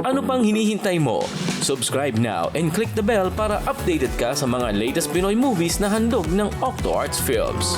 Ano pang hinihintay mo? Subscribe now and click the bell para updated ka sa mga latest Pinoy movies na handog ng Octo Arts Films.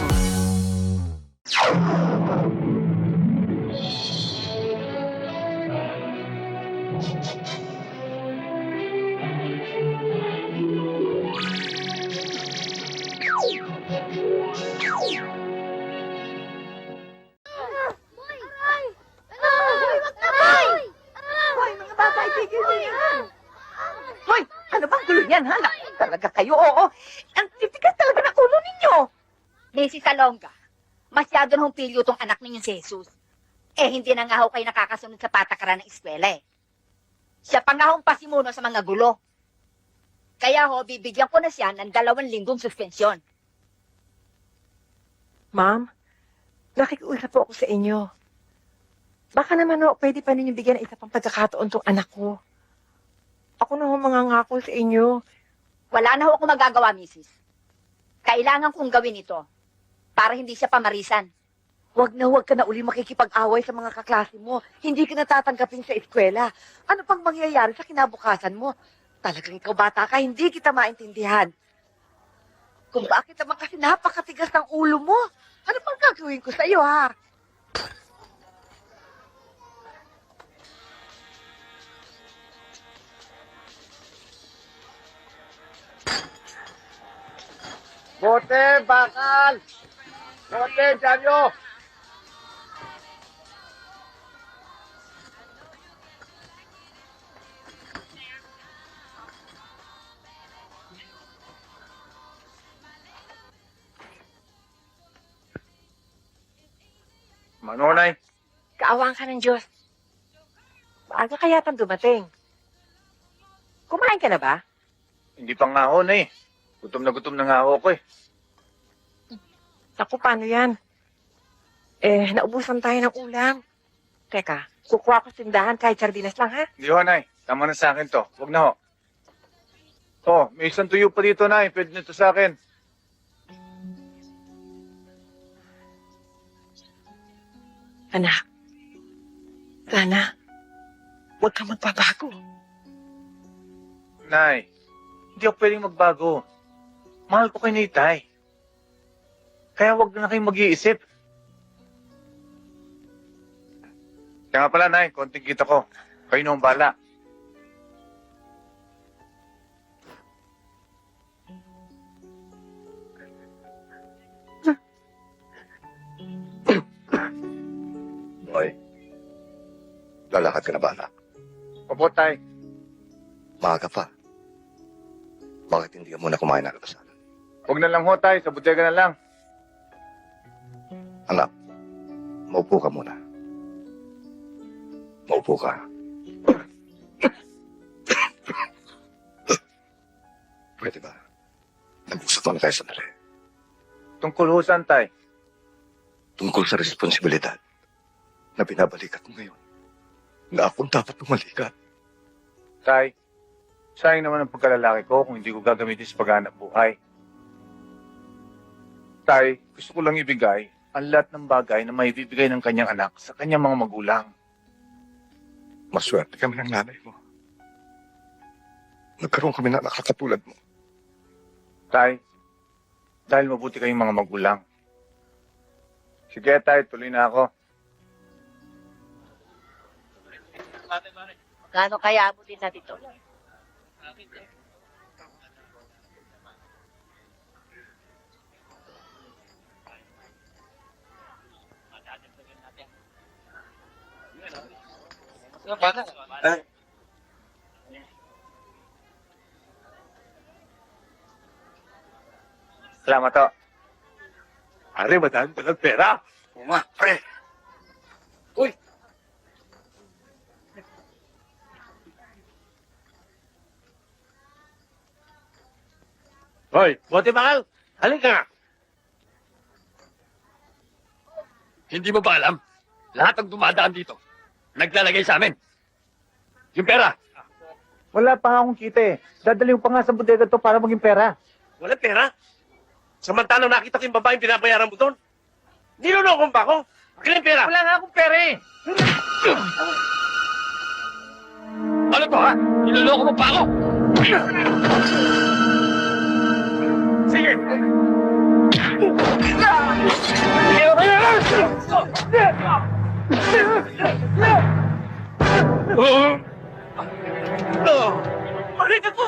Yan, ha? Naku, talaga kayo, oo. Ang titigas talaga ng ulo ninyo. Mrs. Salonga, masyado na humpilyo tong anak ninyo si Jesus. Eh, hindi na nga ho kayo nakakasunod sa patakaran ng eskwela eh. Siya pa nga hong pasimuno sa mga gulo. Kaya ho, bibigyan ko na siya ng 2 linggong suspensyon. Ma'am, nakikiusap po ako sa inyo. Baka naman o, pwede pa ninyo bigyan ng isa pang pagkakataon tong anak ko. Ako na ho mangangako sa inyo. Wala na ho akong magagawa, Mrs. Kailangan kong gawin ito para hindi siya pamarisan. Huwag ka na uli makikipag-away sa mga kaklase mo. Hindi ka natatanggapin sa eskwela. Ano pang mangyayari sa kinabukasan mo? Talagang ikaw bata ka, hindi kita maintindihan. Kung bakit naman kasi napakatigas ng ulo mo. Ano pang gagawin ko sa iyo, ha? Bote, bakal! Bote, dyanyo! Manonay, Kaawaan ka ng Diyos. Maaga kaya pang dumating. Kumain ka na ba? hindi pa nga ako na eh. Gutom na nga ako eh. Naku, paano yan? Eh, naubusan tayo ng ulam. Teka, kukuha ko sa tindahan kahit sardinas lang, ha? Hindi ho, Nay. Tama na sa akin to. Huwag na ho. Oh, may isang tuyo pa dito, Nay. Pwede na to sa akin. Anak, sana, huwag kang magbabago. Nay, hindi ako pwedeng magbago. Mahal ko kay Nitay. Kaya huwag na kayong mag-iisip. Kaya nga pala, Nay, konting kita ko. Kayo na ang bala. Boy, lalakad ka na ba, anak? Opo, Tay. Maaga pa. Bakit hindi ka muna kumain ng almusal? Huwag na lang ho, Tay. Sa bodega na lang. Anak, maupo ka muna. Maupo ka. Pwede ba? Nag-usap na tayo sandali. Tungkol ho saan, Tay? Tungkol sa responsibilidad na binabalikat mo ngayon. Na akong dapat tumalikat. Tay, sayang naman ang pagkalalaki ko kung hindi ko gagamitin sa paghanap buhay. Tay, gusto ko lang ibigay ang lahat ng bagay na may bibigay ng kanyang anak sa kanyang mga magulang. Maswerte kami ng nanay mo. Nagkaroon kami na nakakatulad mo. Tay, dahil mabuti kayong mga magulang. Sige, Tay, tuloy na ako. Gano'n kaya abutin na dito? Salamat to. Pare, madami palang pera. Oo nga, pre. Uy! Hoy, bote bakal! Halika nga! Hindi mo ba alam? Lahat ng dumadaan dito, naglalagay sa amin. Yung pera, Wala pa nga akong kita eh. Dadali ko pa nga sa bodega to para maging pera. walang pera. Samantalang nakita ko yung babaeng pinabayaran mo doon. Nilolokong ba ako? Akin ang pera. Wala nga akong pera eh. Niloloko mo pa ako! Sige! Balik ako!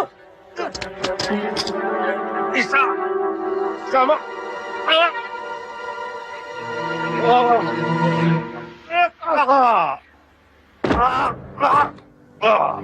Isa! Sama! Ah! Ah! Ah! Ah! Ah!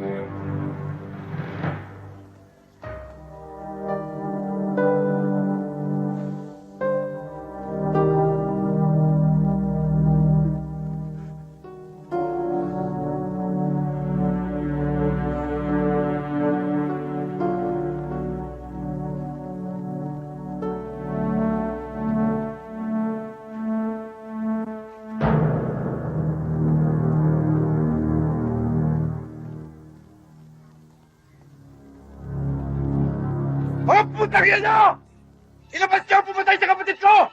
Mga putang yan nyo! Ilabas niyo ang pumatay sa kapatid ko!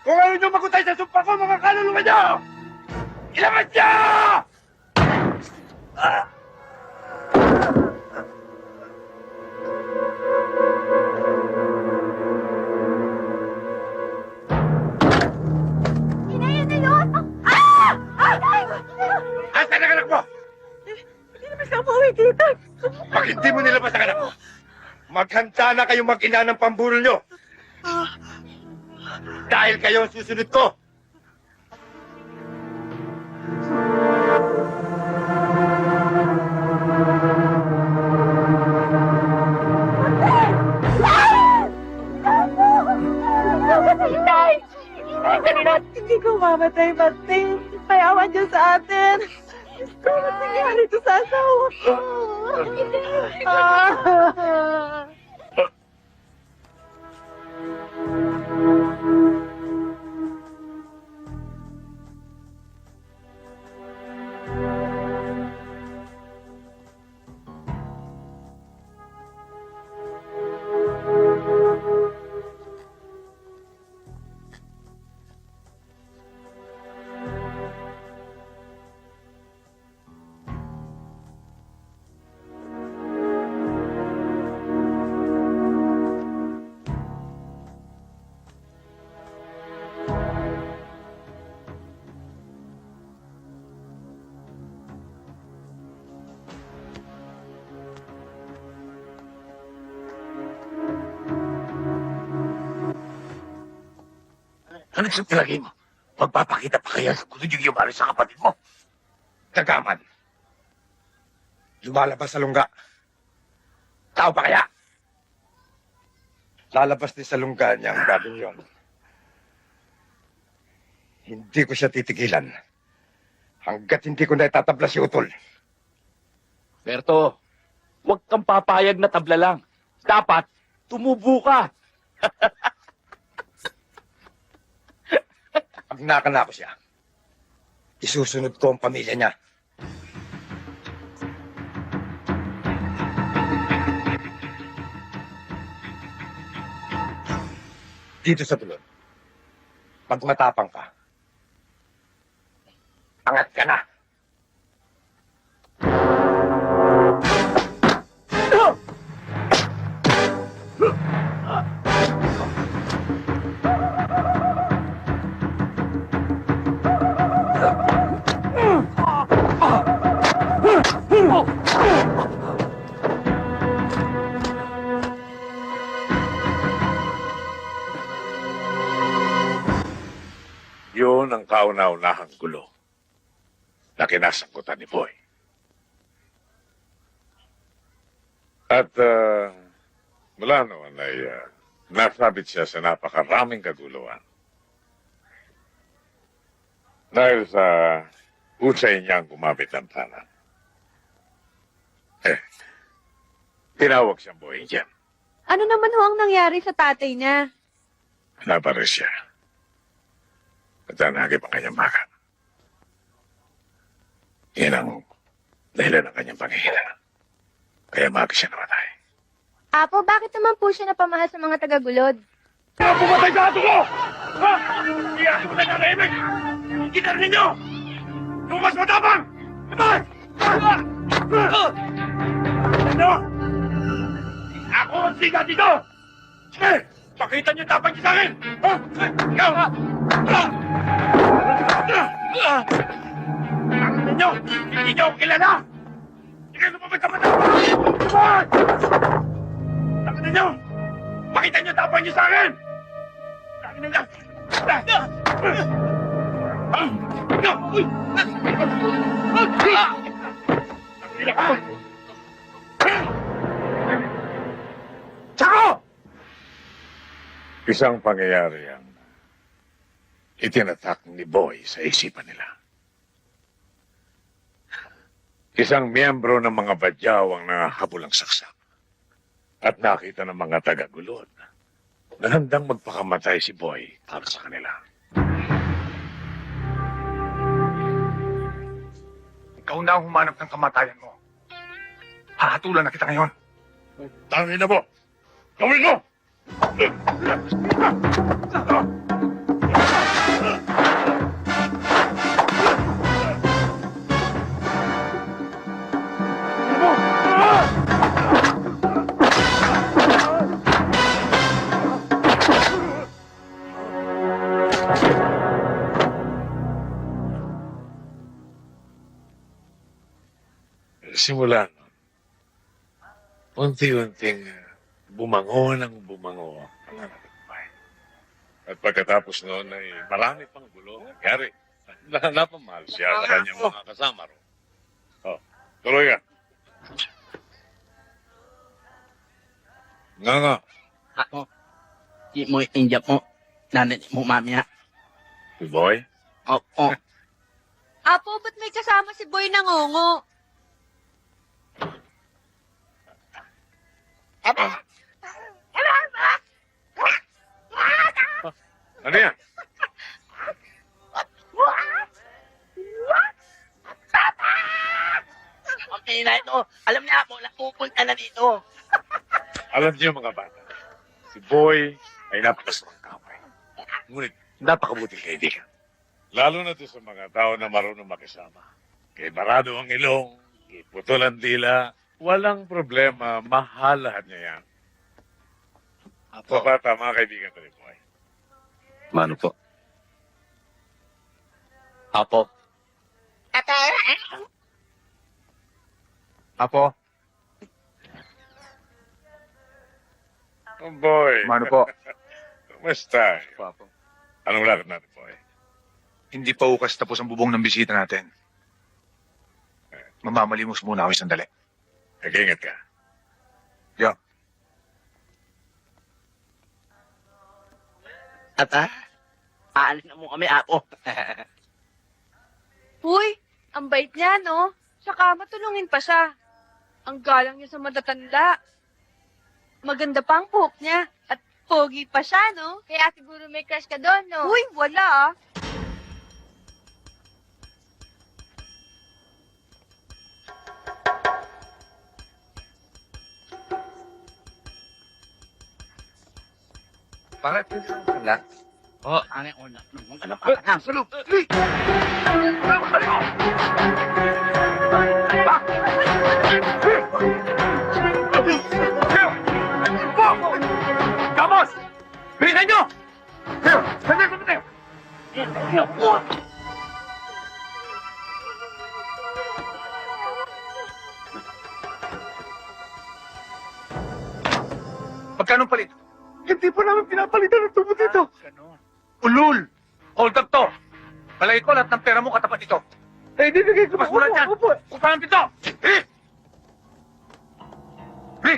Kung ayaw nyo magutay sa sumpa ko, mga kaluluwa nyo! Ilabas niyo! Inay na yun! Ah! Ay! Asan ang anak mo? Hindi naman siya umuwi dito. Pag hindi mo nilabas ang anak mo, maghanda na kayong mag-ina ng pamburol nyo! Dahil kayo ang susunod ko! Inay! Inay, kanina hindi ko mamatay, Martin. Payawan niyo sa atin. Ano nangyari ito sa asawa ko? Ano sa palagay mo? Magpapakita pa kaya sa kulod yung yumari sa kapatid mo? Kagaman. Lumalabas sa lungga. Tao pa kaya? Lalabas din sa lungga niya ang gabing yun. Hindi ko siya titigilan. Hanggat hindi ko na itatabla si Utol. Berto, huwag kang papayag na tabla lang. Dapat, tumubo ka. Pag nakana ko siya, isusunod ko ang pamilya niya. Dito sa tulod, pag matapang ka, angat ka na. Yun ang kauna-unahang gulo na kinasangkutan ni Boy. At mula noon ay nasabit siya sa napakaraming kaguluhan. Dahil sa usay niyang gumamit ng tanan. Tinawag siyang Boy dyan. Ano naman ho ang nangyari sa tatay niya? Napares siya. At nanagip ang kanyang baka. Yan ang dahilan ng kanyang panghihina. Kaya maaga siya namatay. Apo, bakit naman po siya napamahal sa mga tagagulod? Kaya pumatay sa ato ko! Ha? Hindi ako na nanahimik! Gitar ninyo! Yung mas matapang! Naman! konti ka dito! Sige! Pakita niyo tapang niyo sa akin! Ha? Ikaw! Tangan ninyo! Hindi niyo ako kilala! Sige, lumabas sa mata! Lumabas! Tangan ninyo! Pakita niyo tapang niyo sa akin! Tangan ninyo! Tsako! Isang pangyayari ang itinatak ni Boy sa isipan nila. Isang miyembro ng mga badyaw ang nangahabulang saksak at nakita ng mga taga-gulod na handang magpakamatay si Boy para sa kanila. Ikaw na ang humanap ng kamatayan mo. Hahatulan na kita ngayon. Tangin na mo! Gawin mo! Simula nun, unti-unting bumango ng bumango ang anak ng bahay. At pagkatapos noon ay marami pang gulo. Nangyari, napamahal siya sa kanyang mga kasama ro. Oh, tuloy ka. Nga. Ako, di mo injap mo. Nanay mo, mami ha. Si Boy? Oo. Apo, ba't may kasama si Boy na ngongo? Ano yan? Okay na ito. Alam niya mo, napupunta na dito. Alam niyo mga bata, si Boy ay napakasarang kamay. Ngunit napakabuting kaibigan. Lalo na to sa mga tao na marunong makisama. Kay barado ang ilong, kay putol ang dila, walang problema, mahal lahat niya yan. Sa bata, mga kaibigan ko ni Boy. Mano po? Apo. Apo, Oh, Boy. mano po? Kumusta? Apo. Anong lakad natin, Boy? Hindi pa ukas tapos ang bubong ng bisita natin. Mamamalimos muna ako sandali. Nag-ingat ka. Yo. At aalis na mo kami, Apo. Uy, ang bait niya, no? Saka matulungin pa siya. Ang galang niya sa matatanda. Maganda pa ang buhok niya. At pogi pa siya, no? Kaya siguro may crush ka doon, no? Uy, wala ah. Bakit hindi ka wala? Oh, ano yung una? Ano pa? Salud! Gamos! Bilisan niyo! Sandali! Magkano palit? Hindi pa namin pinapalitan ng tubo dito. Ulul! Hold up to! Balay ko lahat ng pera mo katapat ito. Eh, bibigay ko Mas mula dyan! Kupa ng pito! Eh! Eh! Eh!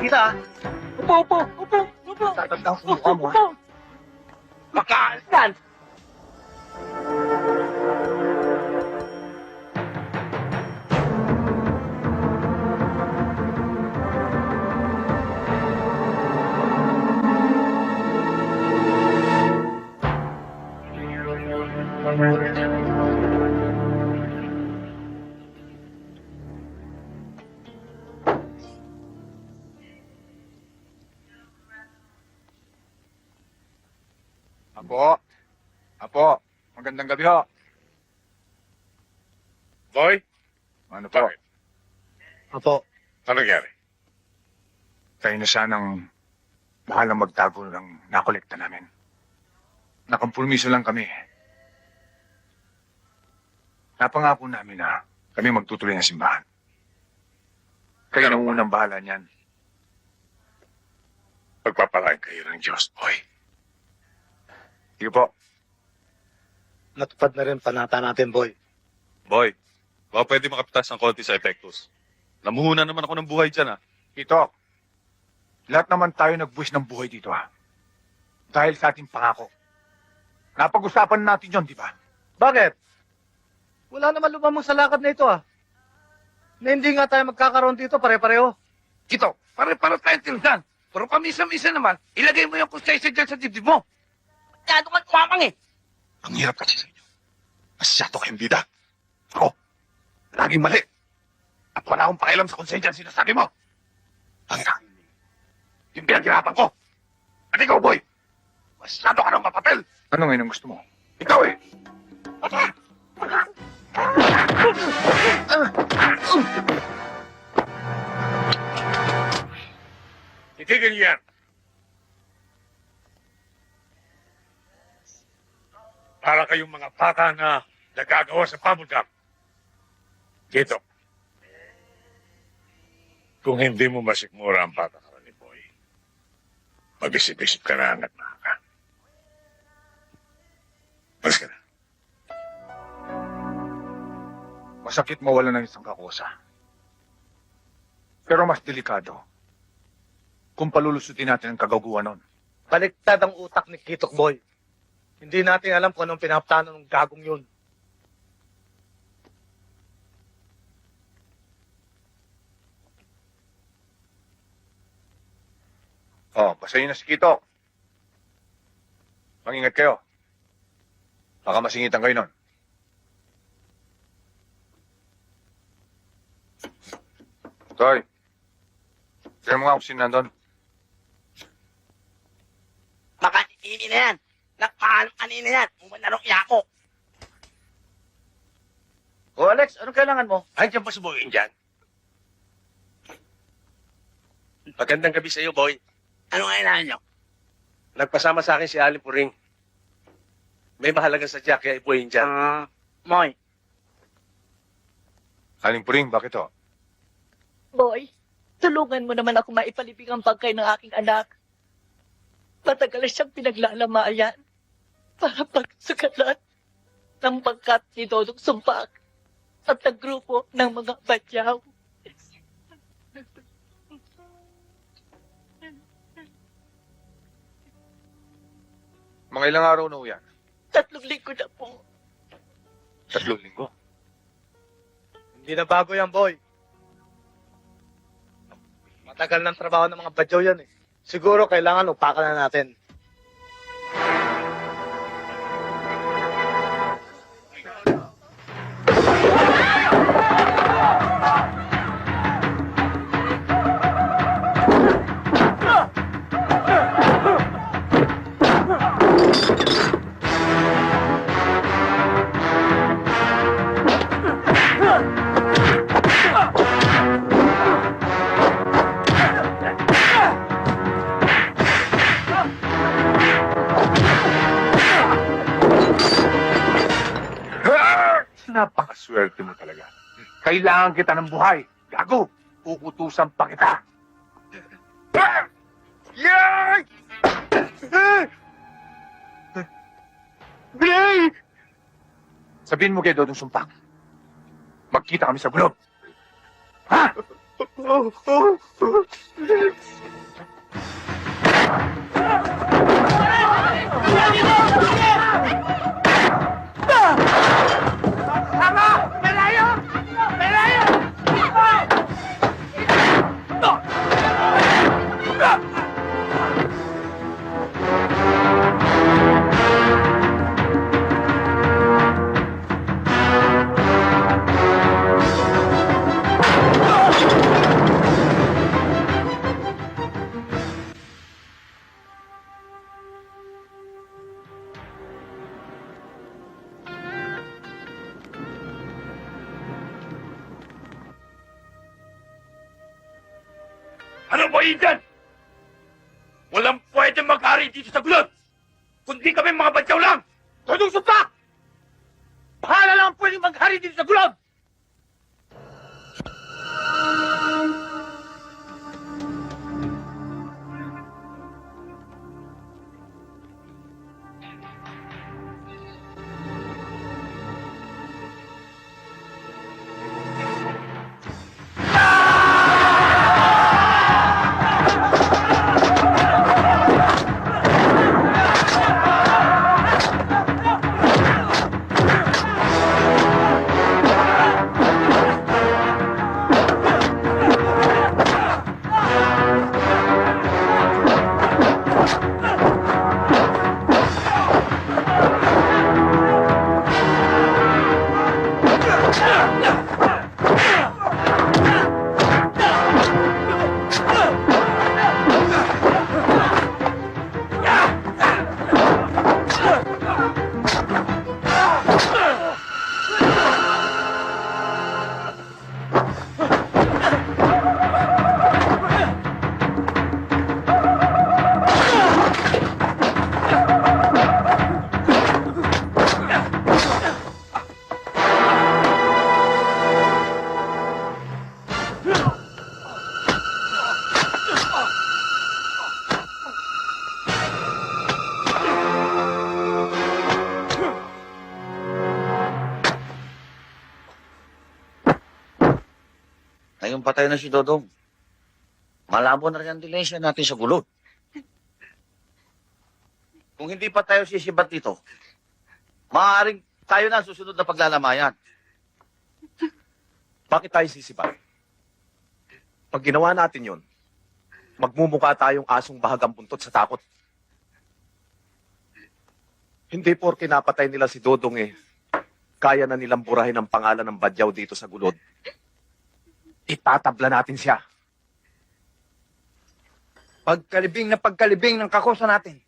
Kita ah! Upo. Tatanda ko sa mukha mo ha! Makaalsan! Apo! Magandang gabi ho. Boy, Ano po? bakit? Opo. Ano nangyari? Tayo na sanang bahalang magtago ng nakolekta namin. Nakompromiso lang kami. Napangako namin na kami magtutuloy ng simbahan. Kayo ang unang bahala niyan. Pagpapalain kayo ng Diyos, boy. Sige po. Natupad na rin panata natin, boy. Boy, baka pwede makapitas ng konti sa epektos. Namuhunan naman ako ng buhay dyan, ah. Tito, lahat naman tayo nagbuwis ng buhay dito, ha? Dahil sa ating pangako. Napag-usapan natin yon, di ba? Bakit? Wala naman lumamang sa lakad na ito, ah. Na hindi nga tayo magkakaroon dito pare-pareho. Kito, pare-pare tayong tindan. Pero pamisa-misa naman, ilagay mo yung kusaysa dyan sa dibdib mo. Masyado kang tumamang eh. Ang hirap kasi sa inyo. Masyado kayong bida. Ako, laging mali. At wala akong pakialam sa konsensya ang sinasabi mo. Ang ina, yung pinaghirapan ko. At ikaw, boy, masyado ka ng mapapel. Ano ngayon ang gusto mo? Ikaw eh. Titigil niyo yan. Para kayong mga bata na nagagawa sa pamudak. Kito, kung hindi mo masikmura ang patakaran ni Boy, mag-isip-isip ka na anak na ka. Malas ka na. Masakit mawala ng isang kakusa. Pero mas delikado kung palulusutin natin ang kagaguhan nun. Baliktad ang utak ni Kitok, boy. Hindi natin alam kung anong pinaptano ng gagong yun. Oh, basta yun na si Kito. Mangingat kayo. Baka masingitan kayo nun. Toy, tignan mo nga kung sino nandun. Baka ini na yan. Nakpaano kanina yan. Umanarong yako. O Alex, anong kailangan mo? Andiyan pa si Boy dyan. Magandang gabi sa iyo, Boy. Anong kailangan nyo? Nagpasama sa akin si Aling Puring. May mahalaga sa Jack kaya ipuhin dyan. Moy. Aling Puring, bakit to? Boy, tulungan mo naman ako maipalibing ang pagkay ng aking anak. Matagal na siyang pinaglalamayan para pagsukatan ng pangkat ni Dodong Sumpak at ng grupo ng mga badyaw. Mga ilang araw na yan? 3 linggo na po. 3 linggo. Hindi na bago yan, boy. Matagal ng trabaho ng mga badyaw yan eh. Siguro kailangan upakan na natin. Napakaswerte mo talaga. Kailangan kita ng buhay. Gago! Uutusan pa kita. Yay! Bilay! Sabihin mo kay Dodong Sumpak. Magkita kami sa gulob. Ha? Ano ba yun dyan? Walang pwede mag-ari dito sa gulod. Kundi kami mga badyaw lang. Tunong sumpa! Bahala lang ang pwede mag-ari dito sa gulod! Ngayong patay na si Dodong. Malabo na rin ang dilensya natin sa gulod. Kung hindi pa tayo sisibat dito, maaaring tayo na ang susunod na paglalamayan. Bakit tayo sisibat? Pag ginawa natin yon, magmumukha tayong asong bahagang buntot sa takot. Hindi porke napatay nila si Dodong kaya na nilang burahin ang pangalan ng badyaw dito sa gulod. Itatabla natin siya. Pagkalibing na pagkalibing ng kakosa natin.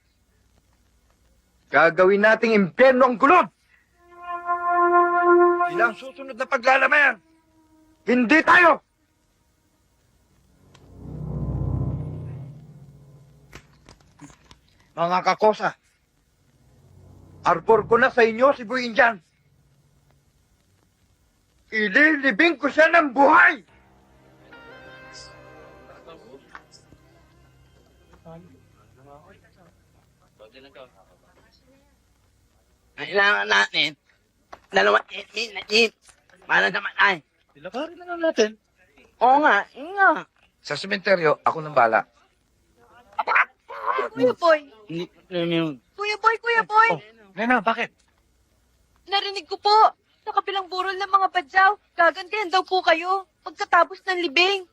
Gagawin nating impyerno ang gulod. Sila ang susunod na paglalamayan. Hindi tayo! Mga kakosa, arbor ko na sa inyo si Boy Indian. Ililibing ko siya ng buhay! Kailangan natin, dalawang init para sa matay. Ilakarin na lang natin. Oo nga, nga. Sa sementeryo, ako nang bala. Kuya Boy! Yun. Kuya Boy! Kuya Boy! Nena, bakit? Narinig ko po, sa kabilang burol ng mga badyaw, gagantihan daw po kayo pagkatapos ng libing.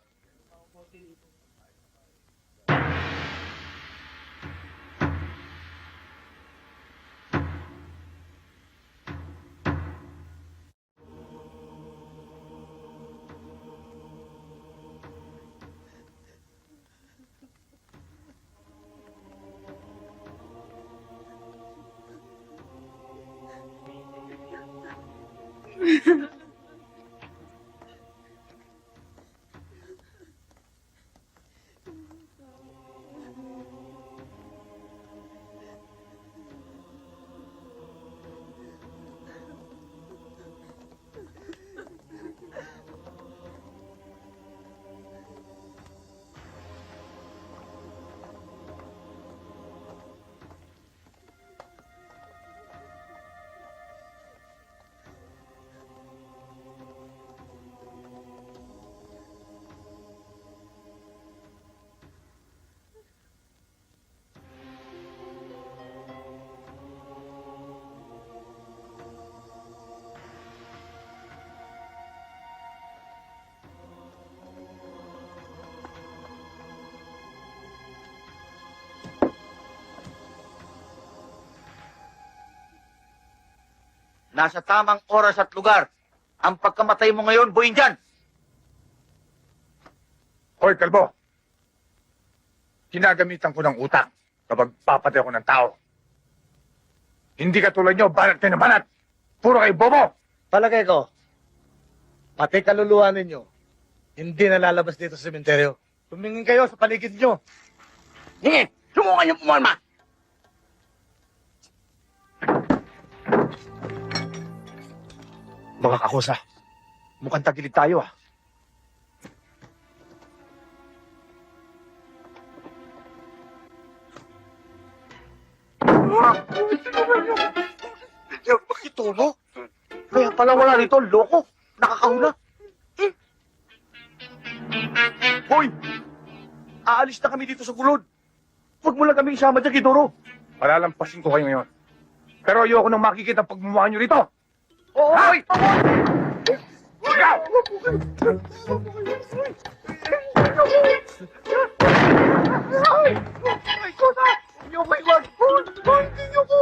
Nasa tamang oras at lugar ang pagkamatay mo ngayon, Boy Indian. Hoy, kalbo. Ginagamitan ko ng utak kapag papatay ako ng tao. Hindi ka tulad nyo, banat na banat. Puro kayo bobo. Palagay ko, pati kaluluwa ninyo, hindi na lalabas dito sa sementeryo. Tumingin kayo sa paligid nyo. Sige, subukan niyo pumalma. Mga kakosa, mukhang tagilid tayo ah. Bakit tulo? Kaya pala wala rito, loko. Nakakahula. Hoy! Aalis na kami dito sa gulod. Huwag mo lang kami isama dyan, Kidoro. Palalampasin ko kayo ngayon. Pero ayoko nang makikita ang pagmumukha nyo rito. Oo! Hoy! Ikaw! Ay, kosa! Hindi nyo maiwan! Hindi nyo ko!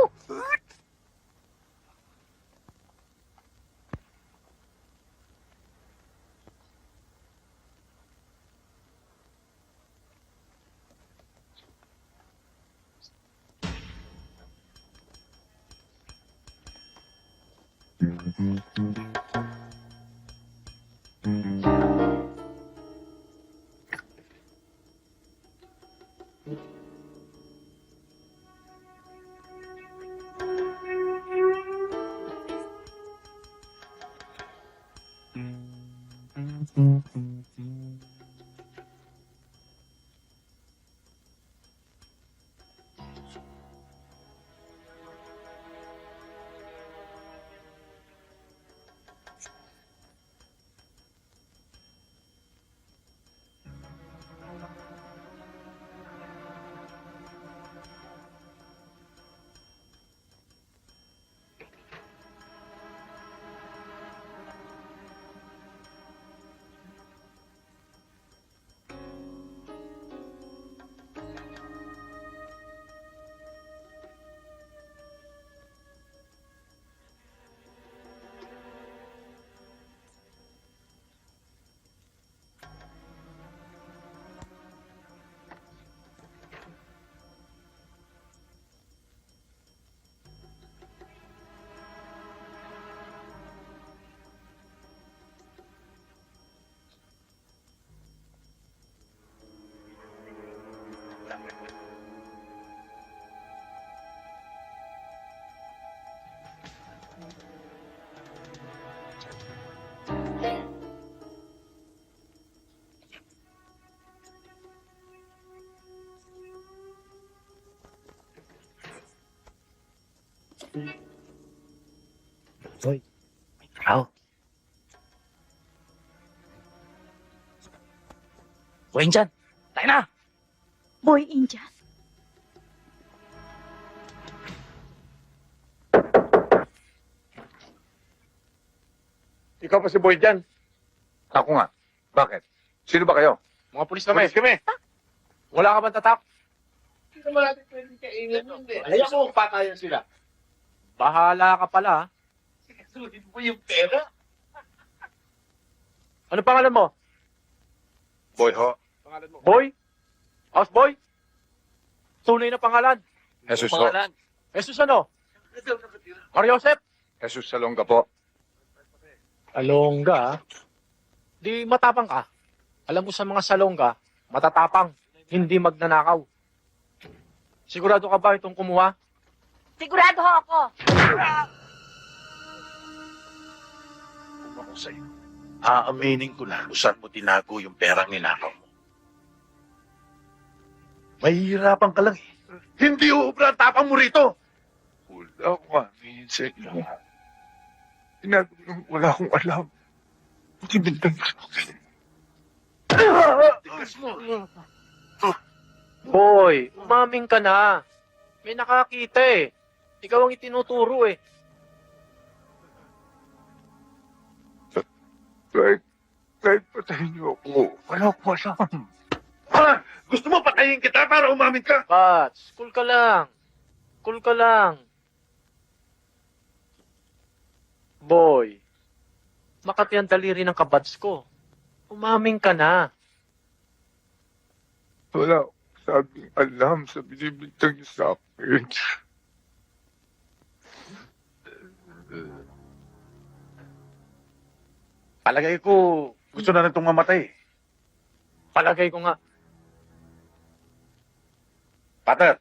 Hoy, may tao. Boy, dyan. Tayo na! Boy Indian? Ikaw pa si Boy dyan. Ako nga. Bakit? Sino ba kayo? Mga pulis kami. Pulis kami. Wala ka bang tatak? Hindi naman natin pwedeng kainin yun eh. Ayaw mo patayan sila. Bahala ka pala. ah. Sulit mo yung pera. Ano pangalan mo? Boy ho. Boy? Houseboy? Tunay na pangalan. Jesus ho. Pangalan. Jesus ano? Mario Joseph? Jesus Salonga po. Salongga? Di matapang ka. Alam mo sa mga salongga, matatapang, hindi magnanakaw. Sigurado ka ba itong kumuha? Sigurado ho ako. Kung ako sa'yo, aaminin ko na kung saan mo tinago yung perang ninakaw mo. Mahihirapan ka lang eh. Hindi uubra ang tapang mo rito. Wala akong amin sa inyo. Wala akong alam. Buti bintang Tigas mo. Boy, umaming ka na. May nakakita eh. Ikaw ang itinuturo eh. Kahit patayin niyo ako, wala akong alam. Ah, gusto mo patayin kita para umamin ka? Bats, cool ka lang. Cool ka lang. Boy, makati ang daliri ng kabats ko. Umaming ka na. Wala akong sabing alam sa binibintang niyo sa akin. Palagay ko, gusto na rin itong mamatay. Palagay ko nga, Partner!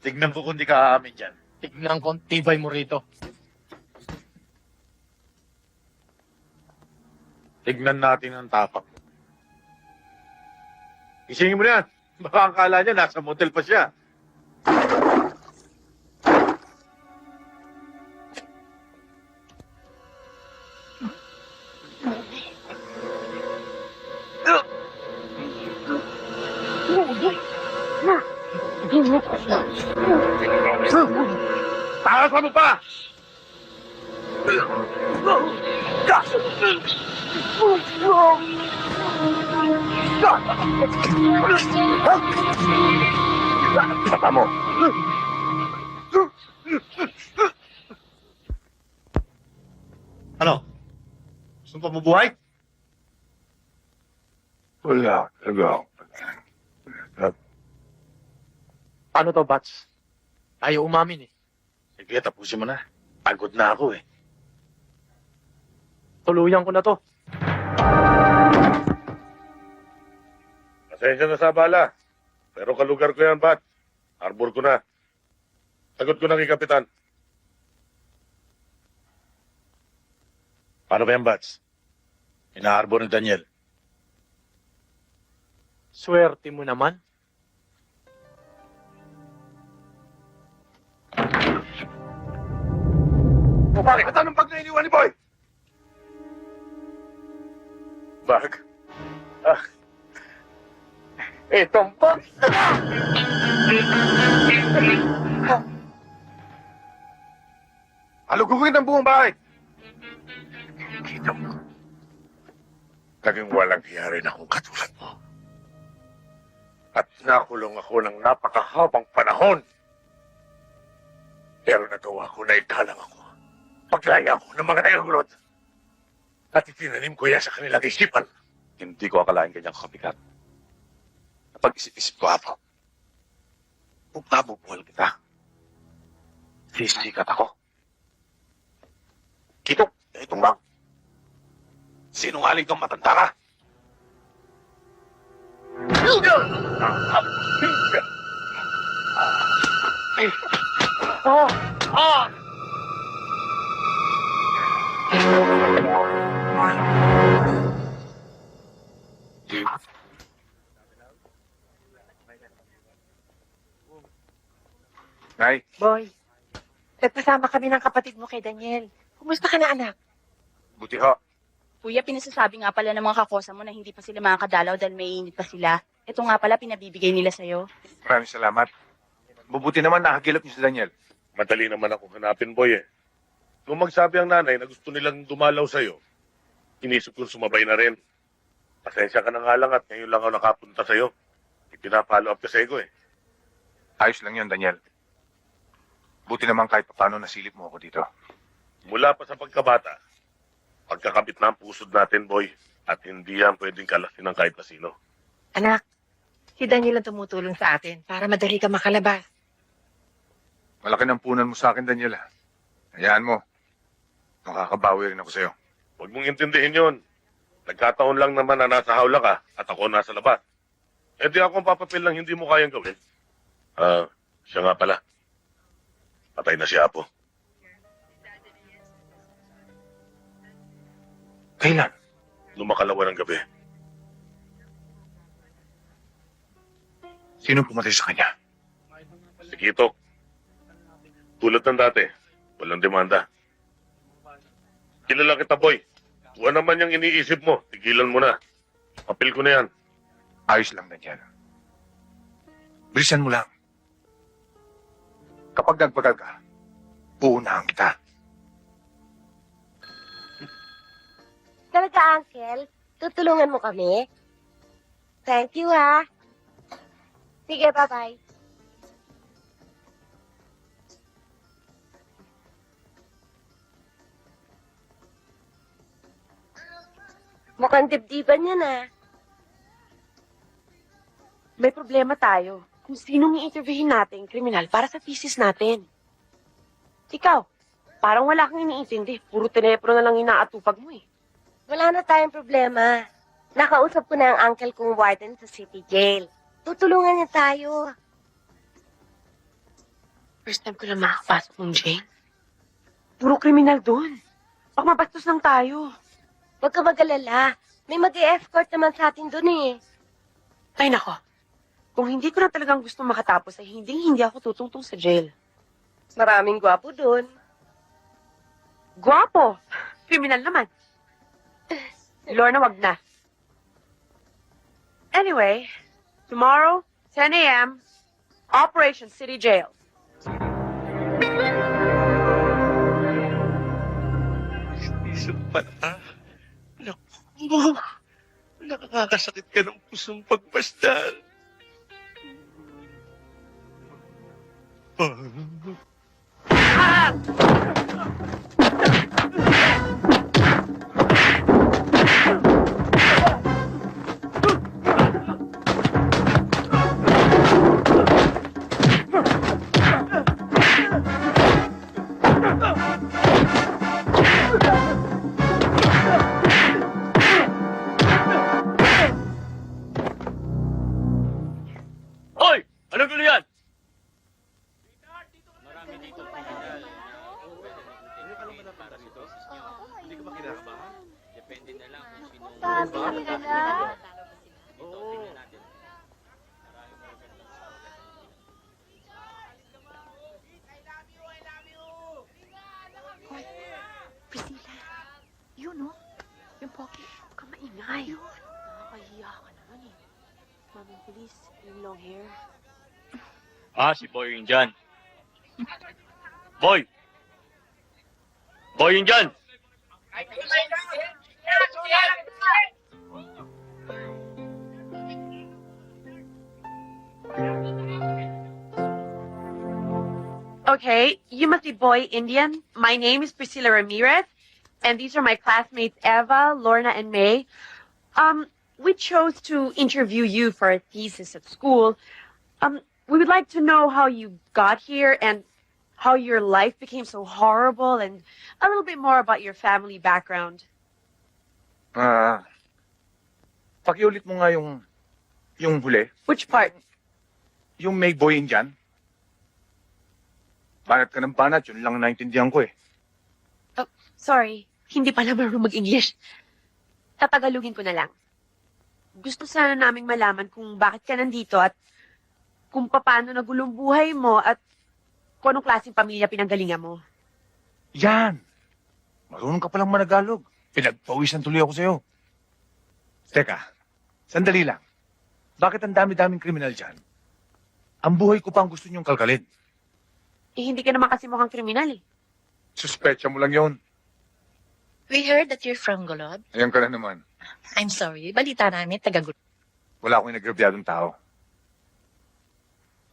Tignan ko kung di ka aamin dyan. Tignan ko ang tibay mo rito. Tignan natin ang tapak mo. Isingin mo na yan. Baka ang kala niya nasa motel pa siya. Takasan mo pa! Tata mo! Ano? Gusto pa mabuhay? Wala. Talaga. Ano to, Bats? Ayaw umamin eh. Sige, tapusin mo na. Pagod na ako eh. Tuluyan ko na to. Pasensya na sa bala. Pero kalugar ko yan, Bat. Harbor ko na. Sagot ko na kay Kapitan. Paano ba yan, Bats? Ina-harbor ni Daniel. Swerte mo naman. O bakit? Anong bag na iniwan ni Boy? Bag? Ah. Itong bag. Alugugin ang buong bahay. Kita mo. Naging walang hiyari na akong katulad mo. At nakulong ako ng napakahabang panahon. Pero nagawa ko na ikalang ako. Paglaya ko ng mga tagagulot. At itinanim ko yan sa kanilang isipan. Hindi ko akalain kanyang kapikat. Napag-isip-isip ko, Apo. Kung mabubuhal kita, sisikat ako. Kitok, itong bang. Sinungaling kang matanda ka. Nay, Boy, nagpasama kami ng kapatid mo kay Daniel. Kumusta ka na, anak? buti ho. Kuya, pinasasabi nga pala ng mga kakosa mo na hindi pa sila makakadalaw dahil may init pa sila. Ito nga pala pinabibigay nila sa'yo. Maraming salamat. Mabuti naman nakagilap niyo si Daniel. Madali naman ako hanapin, boy eh. Nung magsabi ang nanay na gusto nilang dumalaw sa'yo, inisip kong sumabay na rin. Pasensya ka na nga lang at ngayon lang ako nakapunta sa'yo. Ipinapalo up ka sa ego eh. Ayos lang yun, Daniel. Buti naman kahit paano nasilip mo ako dito. Mula pa sa pagkabata, pagkakabit na ang pusod natin, boy. At hindi yan pwedeng kalasin ng kahit na sino. Anak, si Daniel ang tumutulong sa atin para madali ka makalabas. Malaki ng punan mo sa akin, Daniel. Hayaan mo. Makakabawi rin ako sa'yo. Huwag mong intindihin yun. Nagkataon lang naman na nasa hawla ka at ako nasa labas. Eh di akong papapil lang hindi mo kayang gawin. Siya nga pala. Patay na si Apo. Kailan? Lumakalawa ng gabi. Sino pumatay sa kanya? Si Kitok. Tulad ng dati, walang demanda. Kilala kita, boy. Kung ano naman yung iniisip mo, tigilan mo na. Papil ko na yan. Ayos lang, Daniel. Bilisan mo lang. Kapag nagbagal ka, uunahan kita. Talaga, Uncle? Tutulungan mo kami? Thank you, ha? Sige, bye-bye. Mukhang dibdiban yan, ha? May problema tayo. Kung sinong i-interviewin natin kriminal para sa thesis natin. Ikaw, Parang wala kang iniintindi. Puro telepono na lang inaatupag mo eh. Wala na tayong problema. Nakausap ko na ang uncle kong warden sa city jail. Tutulungan niya tayo. First time ko na makapasok ng jail. Puro kriminal doon. Baka mabastos lang tayo. Huwag ka mag-alala. May mag-e-escort naman sa atin doon eh. Ay nako. Kung hindi ko na talagang gusto makatapos, ay hindi ako tutungtong sa jail. Maraming gwapo doon. Guwapo! Kriminal naman. Lorna, wag na. Anyway, tomorrow, 10 a.m., Operation City Jail. Isang pata. Naku, nakakasakit ka ng pusong pagpasdan. Hoy! Anong gulo yan? Priscilla, yun no? Yung pogi, huwag kang maingay. Nakakahiya ka naman eh. Mamang pulis, yung long hair. Ah, si Boy yun dyan. Boy! Boy yun dyan! Okay, you must be Boy Indian. My name is Priscilla Ramirez, and these are my classmates Eva, Lorna, and May. We chose to interview you for a thesis at school. We would like to know how you got here and how your life became so horrible and a little bit more about your family background. Pakiulit mo nga yung huli. Which part? Yung may boy Indian. Banat ka ng banat, yun lang naintindihan ko eh. Sorry, hindi pala marunong mag-English. Tatagalugin ko na lang. Gusto sana naming malaman kung bakit ka nandito at kung paano nagulong buhay mo at kung anong klaseng pamilya pinanggalingan mo. Yan! Marunong ka palang managalog. Pinagpawisan tuloy ako sa'yo. Teka, sandali lang. Bakit ang dami-daming kriminal dyan? Ang buhay ko pa ang gusto niyong kalkalin. Eh, hindi ka naman kasi mukhang kriminal eh. Suspecha mo lang yon. We heard that you're from Golod. Ayan ka na naman. I'm sorry, balita namin, taga-Golod. Wala akong inagrabyadong tao.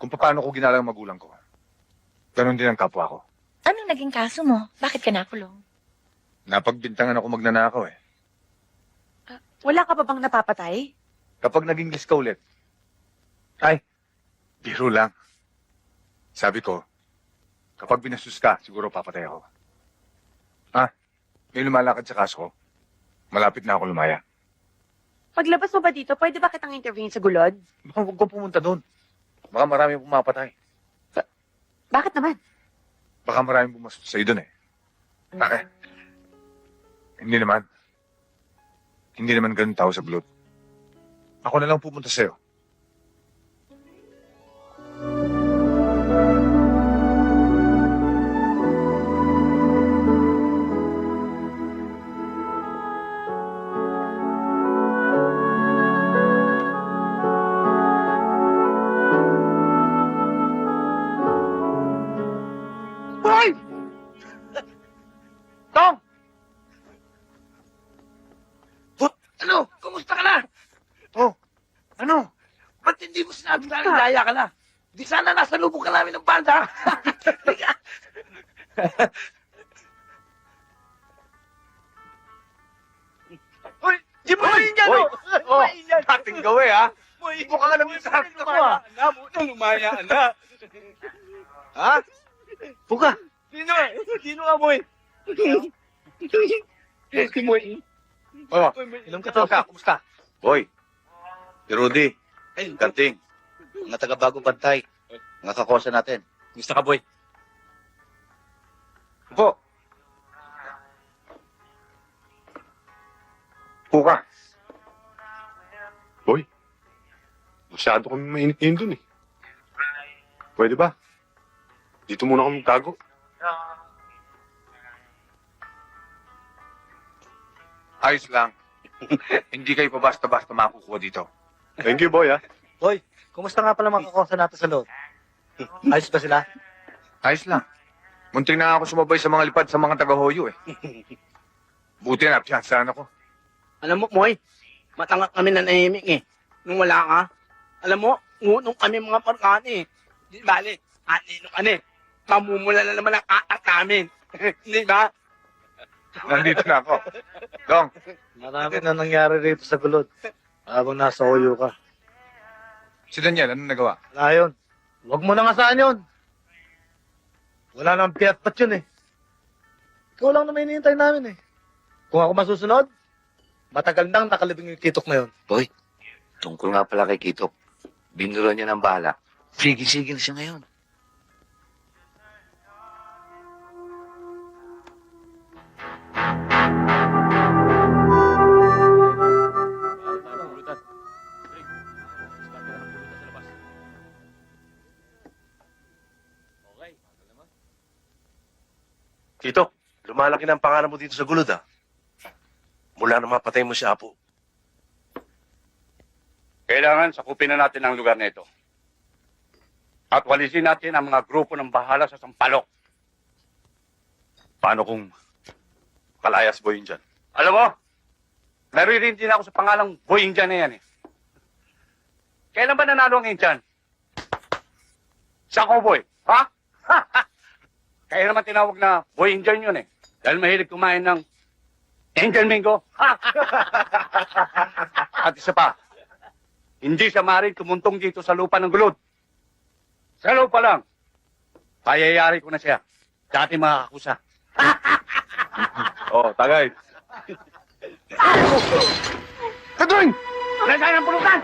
Kung paano ko ginala ang magulang ko, ganon din ang kapwa ko. Anong naging kaso mo? Bakit ka nakulong? Napagbintangan ako magnanakaw eh. Wala ka pa bang napapatay? Kapag naging list ka ulit, ay, biro lang. Sabi ko, kapag binastos ka, siguro papatay ako. May lumalakad sa kaso ko. Malapit na ako lumaya. Paglabas mo ba dito, pwede ba kitang interviewin sa gulod? Baka huwag kang pumunta doon. Baka marami pumapatay. Bakit naman? Baka marami pumastos sa'yo doon eh. Hindi naman. Hindi naman ganun tao sa gulod. Ako na lang pupunta sa'yo. Hoy! Tom! Ano? Kumusta ka na? Oh, ano? Ba't hindi mo sinabi sa akin laya ka na? Di sana nasa lubog ka namin ng banda. Uy! Di mo na yun yan, oh! Oh, dating gawin, ha? Mukha ka naman sa akin ako, ha? Lumaya na. Ha? Puka, Sino ka, boy? Si Boy. Oh, Inom ka to. Kumusta? Boy, si Rudy, Kanting, mga taga-bagong bantay, mga kakosa natin. Gusto ka, boy? Po. Puka. Boy, masyado kami mainit-init dun eh. Pwede ba? Dito muna kami magtago. Ayos lang. Hindi kayo pa basta-basta makukuha dito. Thank you, boy, ha? Boy, kumusta nga pala mga kakosa natin sa loob? Ayos ba sila? Ayos lang. Munting na ako sumabay sa mga lipad sa mga taga-hoyo eh. Buti na, piyansahan ako. Alam mo, Moy, matangak kami na nahimik eh. Nung wala ka, alam mo, ngunong kami mga parkani eh. Di bali, anino ka na eh. Mamumula na naman ang atak namin. Di ba? Nandito na ako. Dong. Marami na nangyari rito sa gulod. Habang nasa hoyo ka. Si Daniel, ano nagawa? Wala yun. Huwag mo na nga saan yun. Wala nang piyat-pat yun eh. Ikaw lang naman hinihintay namin eh. Kung ako masusunod, matagal nang nakalibing yung kitok na yun. Boy, tungkol nga pala kay Kitok. Binuruan niya ng bala. Sigil-sigil siya ngayon. Kitok, lumalaki na ang pangalan mo dito sa gulod, ha? Mula na mapatay mo si Apo. Kailangan sakupin na natin ang lugar na ito. At walisin natin ang mga grupo ng bahala sa Sampalok. Paano kung kalayas boy yun dyan? Alam mo, naririnig ako sa pangalang Boying dyan na yan eh. Kailan ba nanalo ang Inchan? Sa cowboy, ha? Kaya naman tinawag na Boying dyan yun eh. Dahil mahilig kumain ng Angel Mingo. At isa pa, hindi siya maaaring tumuntong dito sa lupa ng gulod. Sa lupa lang. Payayari ko na siya. Dati makakakusa. Oh, tagay. Kadring! Nasaan ang pulutan?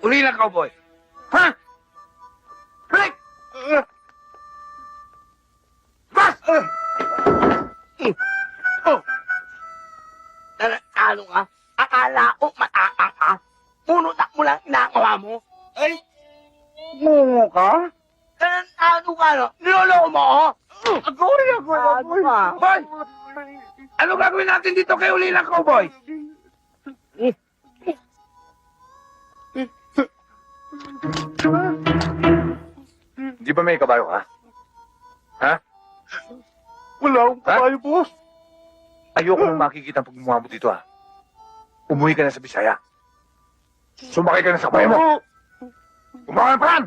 Uli lang, cowboy. Ha? Break! Bas! Oh! Ano ka? Akala ko matapang ka. Punutak mo lang inakawa mo. Ay! Mungo ka? Ano ka, no? Niloloko mo ako? Agoy! Boy! Ano gagawin natin dito kay Uli lang, cowboy? Di ba may kabayo ka? Ha? Wala akong kabayo, boss. Ayoko nang makikita ang pagmumukha mo dito, ha? Umuwi ka na sa Bisaya. Sumakay ka na sa kabayo mo. Gumawa ng paraan!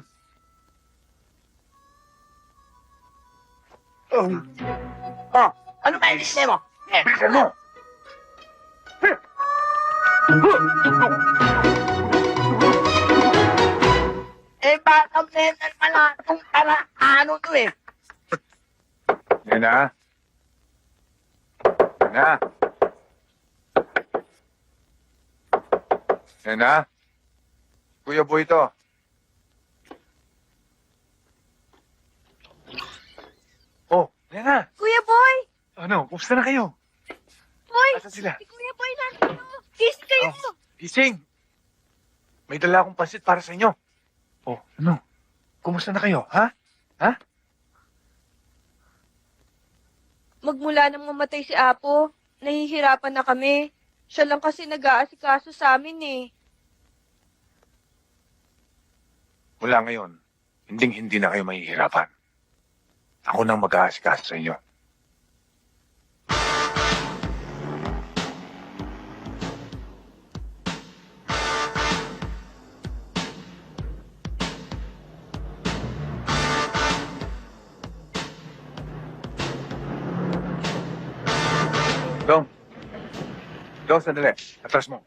Ano ba yung mo? Bilisan mo! Baka mental pala itong ano to eh. Nena. Nena. Nena. Kuya Boy to. Oh, Nena. Kuya Boy! Ano, kumusta na kayo? Boy! Asan sila? Si Kuya Boy nandito! Kiss kayo! Gising! May dala akong pansit para sa inyo. Oh, ano? Kumusta na kayo, ha? Ha? Magmula nang mamatay si Apo, nahihirapan na kami. Siya lang kasi nag-aasikaso sa amin eh. Mula ngayon, hindi na kayo mahihirapan. Ako nang mag-aasikaso sa inyo. Dong. Dong, sandali. Atras mo.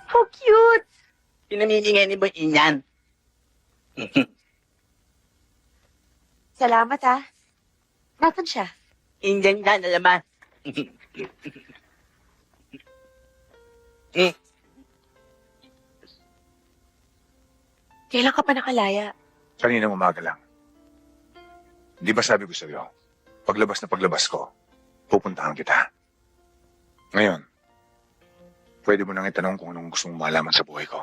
How cute! Pinamimingay ni Boy Inyan. Salamat, ha. Nasaan siya? Inyan ka na naman. Kailan ka pa nakalaya? Kaninang umaga lang. Di ba sabi ko sa'yo, paglabas na paglabas ko, pupuntahan kita. Ngayon, pwede mo nang itanong kung anong gusto mong malaman sa buhay ko.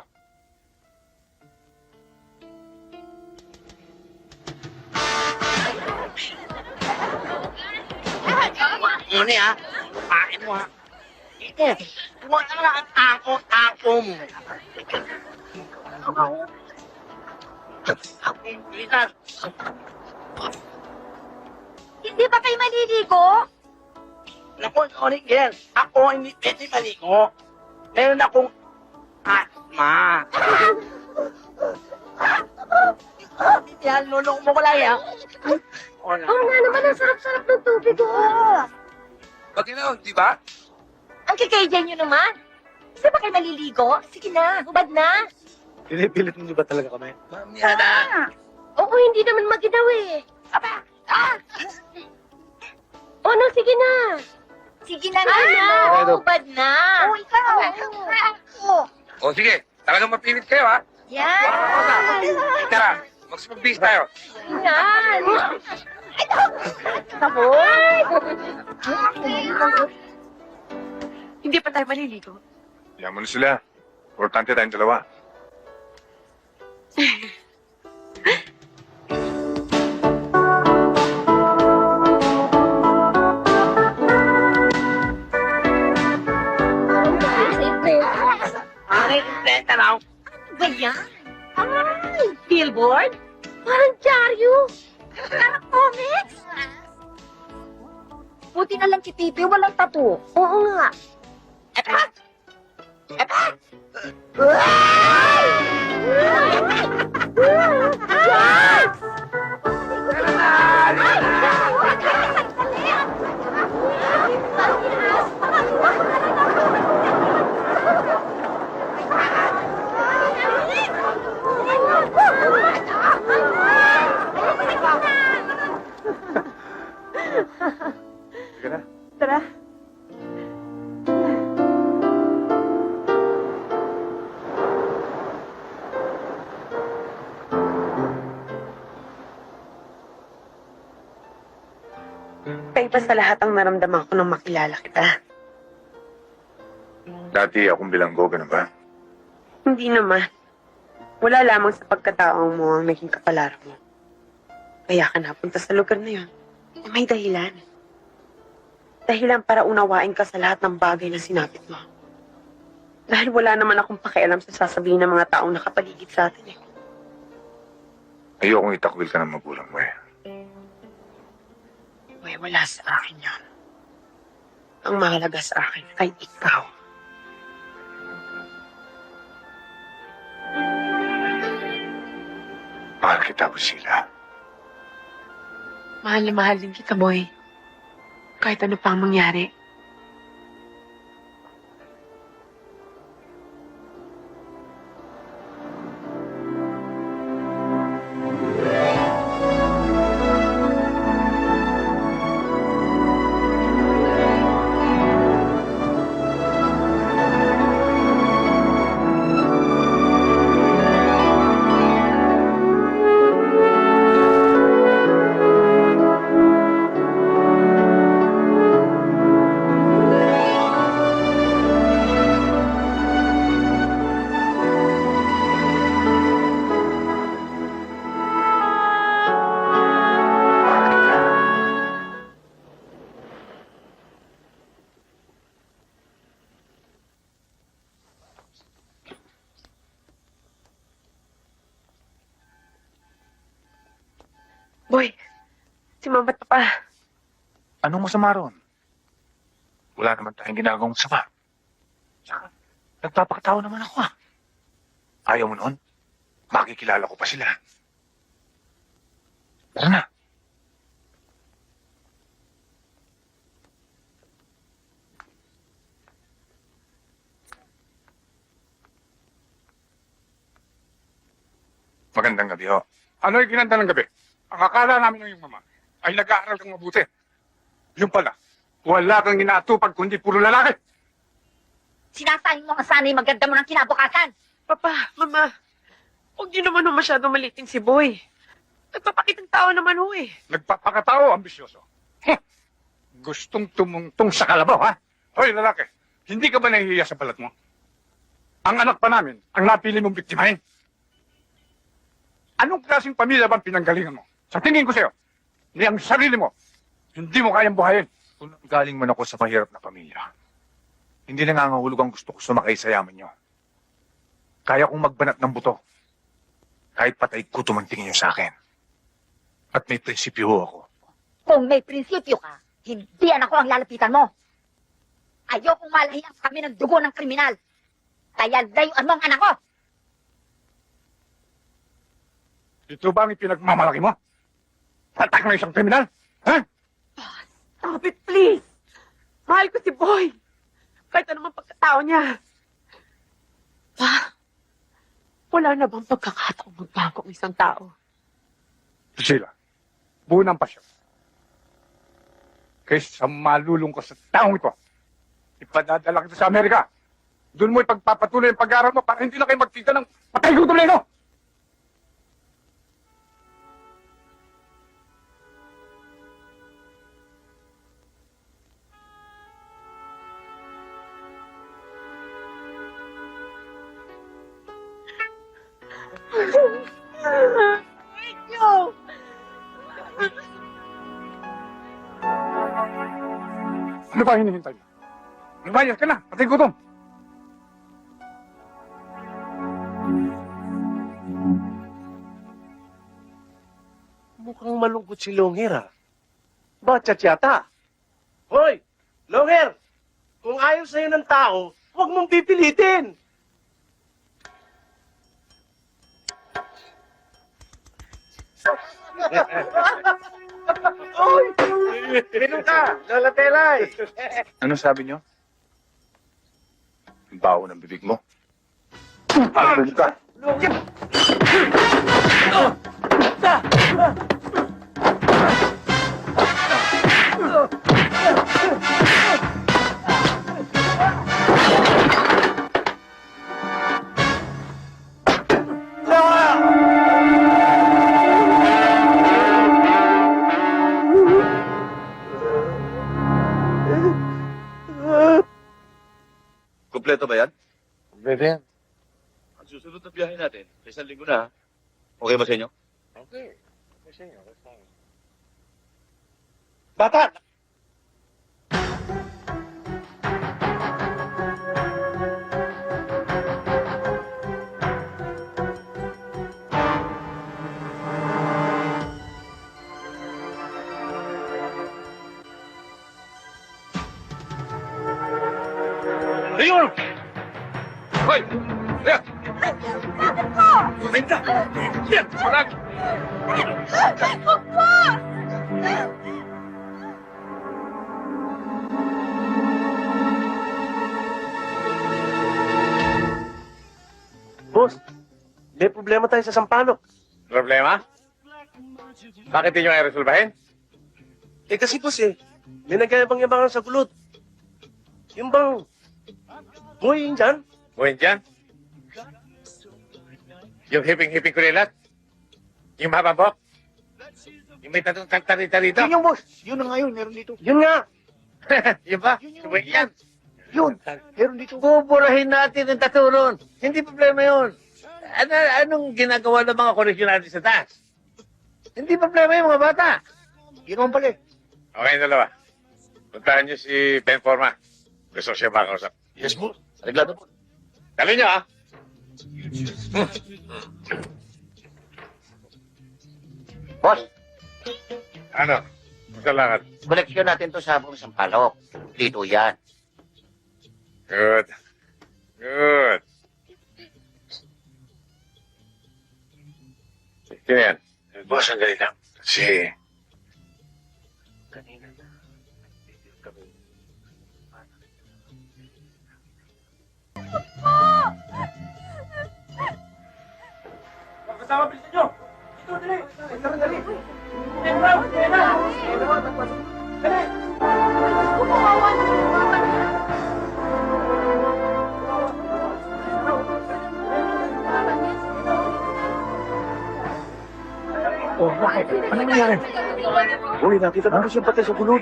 Ano ha? Pakin mo ha? Huwag na lang ang tako mo. Hindi ba kayo maliligo? Naku, sorry girl. Ako hindi pwede maligo. Meron akong asma. Yan, lulong mo ko lang yan. Oo nga naman, ang sarap-sarap ng tubig ko. Pag ina, di ba? Ang kikayjan nyo naman. Kasi ba kayo maliligo? Sige na, hubad na. Pinipilit niyo ba talaga kami? Mamiyada. Oo, hindi naman maginaw eh. Aba! O, no, sige na. Sige na nga! Ano? Hubad na. Oh, ikaw! O sige, talagang mapilit kayo ha. Yan! Tara, magsipag-bis tayo. Yan. Saboy. Hindi pa tayo maliligo. Yaman mo na sila. Importante tayong dalawa. Ay, imprenta raw. Ba yan? Ay, billboard? Parang dyaryo. Parang comics! Buti na lang si Pipi, walang tattoo. Oo nga. Epa! Epa! Sige na. Tara. Kaiba sa lahat ang naramdaman ko nung makilala kita. Dati akong bilanggo, ganun ba? Hindi naman. Wala lamang sa pagkataong mo ang naging kapalaran mo. Kaya ka napunta sa lugar na yun. May dahilan. Dahilan para unawain ka sa lahat ng bagay na sinapit mo. Dahil wala naman akong pakialam sa sasabihin ng mga taong nakapaligid sa atin eh. Ayokong itakwil ka ng magulang mo eh. Uy, wala sa akin yan. Ang mahalaga sa akin ay ikaw. Mahal kita, Busila. Mahal na mahal din kita, boy. Kahit ano pang mangyari. Boy, si Mama at Papa. Anong masama ron? Wala naman tayong ginagawang sama. Saka, nagpapakatao naman ako ah. Ayaw mo noon? Makikilala ko pa sila. Tara na. Magandang gabi ho. Ano yung kinanda ng gabi? Ang akala namin ng iyong mama ay nag-aaral kang mabuti. Yung pala, wala kang inaatupag kundi puro lalaki. Sinasahin mo ang sana'y maganda mo ng kinabukasan. Papa, Mama, huwag niyo naman ho masyadong maliting si Boy. Nagpapakitang tao naman ho eh. Nagpapakatao, ambisyoso. Gustong tumungtong sa kalabaw, ha? Hoy, lalaki, hindi ka ba nahihiya sa balat mo? Ang anak pa namin, ang napili mong biktimahin. Anong klaseng pamilya bang pinanggalingan mo? Sa tingin ko sa'yo, ni ang sarili mo, hindi mo kayang buhayin. Kung galing man ako sa mahirap na pamilya, hindi nangangahulog ang gusto ko sumakay sa yaman nyo. Kaya kong magbanat ng buto. Kahit patay ko tumantingin nyo sa akin. At may prinsipyo ho ako. Kung may prinsipyo ka, hindi ako ang lalapitan mo. Ayokong malahian kami ng dugo ng kriminal. Kaya layuan mo ang anak ko. Ito ba ang ipinagmamalaki mo? Tatak ng isang kriminal? Ha? Stop it, please! Mahal ko si Boy. Kahit anumang pagkatao niya. Pa, wala na bang pagkakataong magbago ang isang tao? Priscilla, buo ng pasyon. Kaysa malulung ka sa taong ito, ipadadala kita sa Amerika. Doon mo ipagpapatuloy ang pag-aaral mo para hindi na kayo magkita ng patay gutom na ino. Thank you! Ano ba hinihintay mo? Lumayas ka na, patay gutom. Mukhang malungkot si Longher, ha? Bachat yata. Hoy! Longher! Kung ayaw sa'yo ng tao, huwag mong pipilitin! Uy! Sino ka? Lola Telay! Ano sabi nyo? Ang baho ng bibig mo. Ano ka? Kompleto ba yan? Kompleto yan. Ang susunod na biyahe natin, sa isang linggo na, ha? Okay ba sa inyo? Okay. Kasi nga, Bata! Ayun! Hoy! Ayan! Bakit po? Benta! Yan! Parang! Huwag po! Boss, may problema tayo sa Sampaloc. Problema? Bakit hindi nyo ay resolbahin? Eh kasi boss may nagyayabang-yabangan sa gulod. Yung bang, buhay yun dyan? Buhin dyan? Yung hiping-hiping kulilat? Yung mababok? Yung may tatong tagtarita rito? Yun yung boss, yun na nga yun, meron dito. Yun nga! Yun ba? Buhin yan? Yun, meron dito. Buburahin natin ang taturon. Hindi problema yun. Anong ginagawa ng mga koleksyon natin sa taas? Hindi problema yung mga bata. Yun naman pala Okay, dalawa. Puntahan niyo si Ben Forma. Gusto siya makausap. Yes, boss. Reglado po. Dali niyo, ha? Boss, Ano? Magkalakad. Koleksyon natin to sa buong Sampalok. Dito yan. Good. Good. Sino yan? Boss, sandali lang. Kasi... Kasama, bilisan nyo! Ito, dali! Dali! Dali! Dali! Oh, bakit? Ano nangyari? Uy, nakita namin siyang patay sa gulod.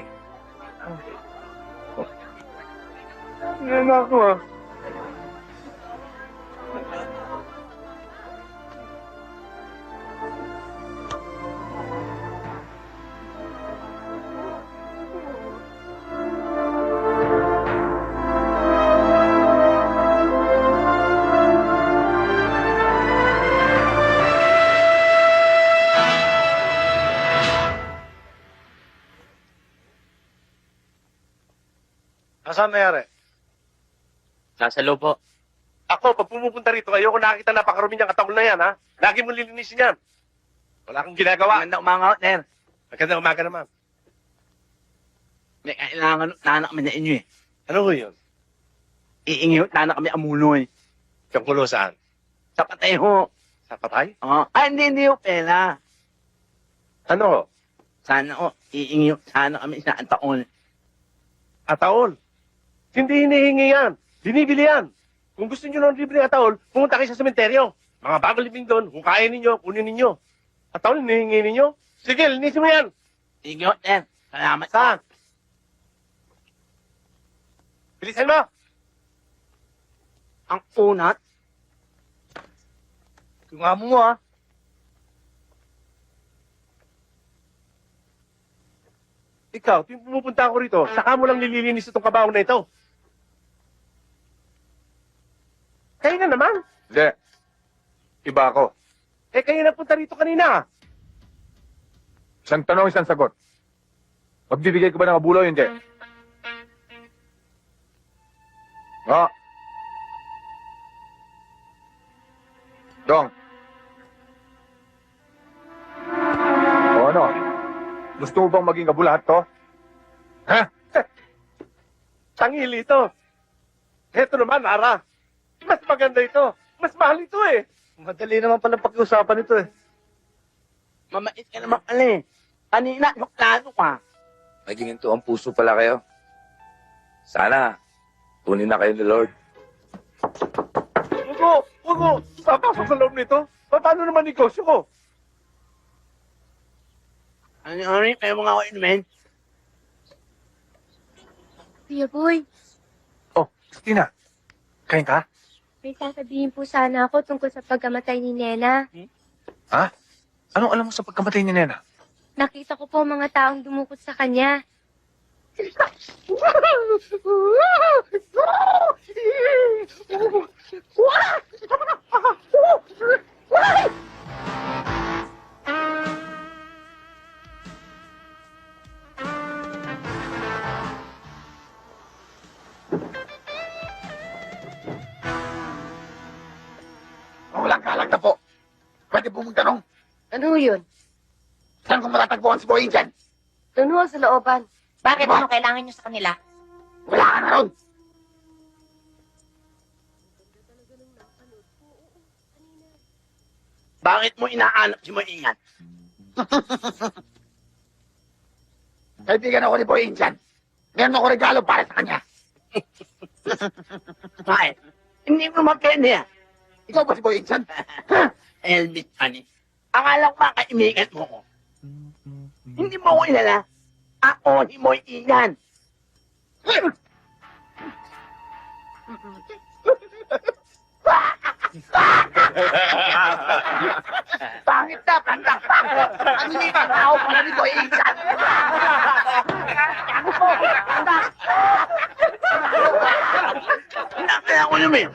Yan ako ah. Nasaan mayari? Nasa loob po. Ako, pag pumupunta rito, ayoko nakakita napakarumi niyang katawal na yan, ha? Lagi mo lilinisin yan. Wala kang ginagawa. Maganda umaga, Ner. Maganda umaga naman. May kailangan na kami na inyo eh. Ano ko yun? Iingi na kami amunoy. Yung kulo saan? Sa patay ho. Sa patay? Oo. Hindi ho, pera. Ano? Sana ho, iingi sana kami isang taon. Ataol. Hindi hinihingi yan. Binibili yan. Kung gusto nyo ng libre ataol, pumunta kayo sa sementeryo. Mga bagong libing doon, kung kaya ninyo, kunin ninyo. Ataol, hinihingi ninyo? Sige, linisin mo yan. Sige ho, Ner. Salamat. Saan? Bilisan mo. Ang unat. Tunga mo ah. Ikaw, tuwing pumupunta ako rito, saka mo lang nililinis itong kabaong na ito. Kayo na naman. Hindi. Iba ako. Eh, kayo napunta rito kanina. Isang tanong, isang sagot. Magbibigay ko ba ng abulo o hindi? Oo. Dong. O ano? Gusto mo bang maging kabulahat to? Ha? Tangili ito. Heto naman, Ara. Mas maganda ito. Mas mahal ito eh. Madali naman pala pakiusapan ito eh. Mamait ka naman pala eh. Kanina, yung plano ka. Naging ito ang puso pala kayo. Sana, tunin na kayo ni Lord. Hugo, papasok sa loob nito. Paano naman negosyo ko? Ano, may mga ointment? Kuya Boy, Oh, Christina. Kain ka? may sasabihin po sana ako tungkol sa pagkamatay ni Nena. Ha? Anong alam mo sa pagkamatay ni Nena? Nakita ko po mga taong dumukot sa kanya. Walang kalag na po. Pwede po magtanong, Ano yun? saan ko matatagpuan si Boy dyan? Doon ho sa looban. Bakit ano kailangan nyo sa kanila? Wala ka na ron. Bakit mo inaanap si Moingan? Kaibigan ako ni Boy dyan. Meron ako regalo para sa kanya. Bakit? Hindi mo mapende ah. Ikaw ba si Boy dyan? Elvis, honey. Akala ko ba kaimigan mo ko? Hindi mo ko ilala. Ako si Moingan. Pangit na, pantak pa. Ang hindi ba tao pala ni Boy dyan? Ano po? Pantak. Nakaya ko naman.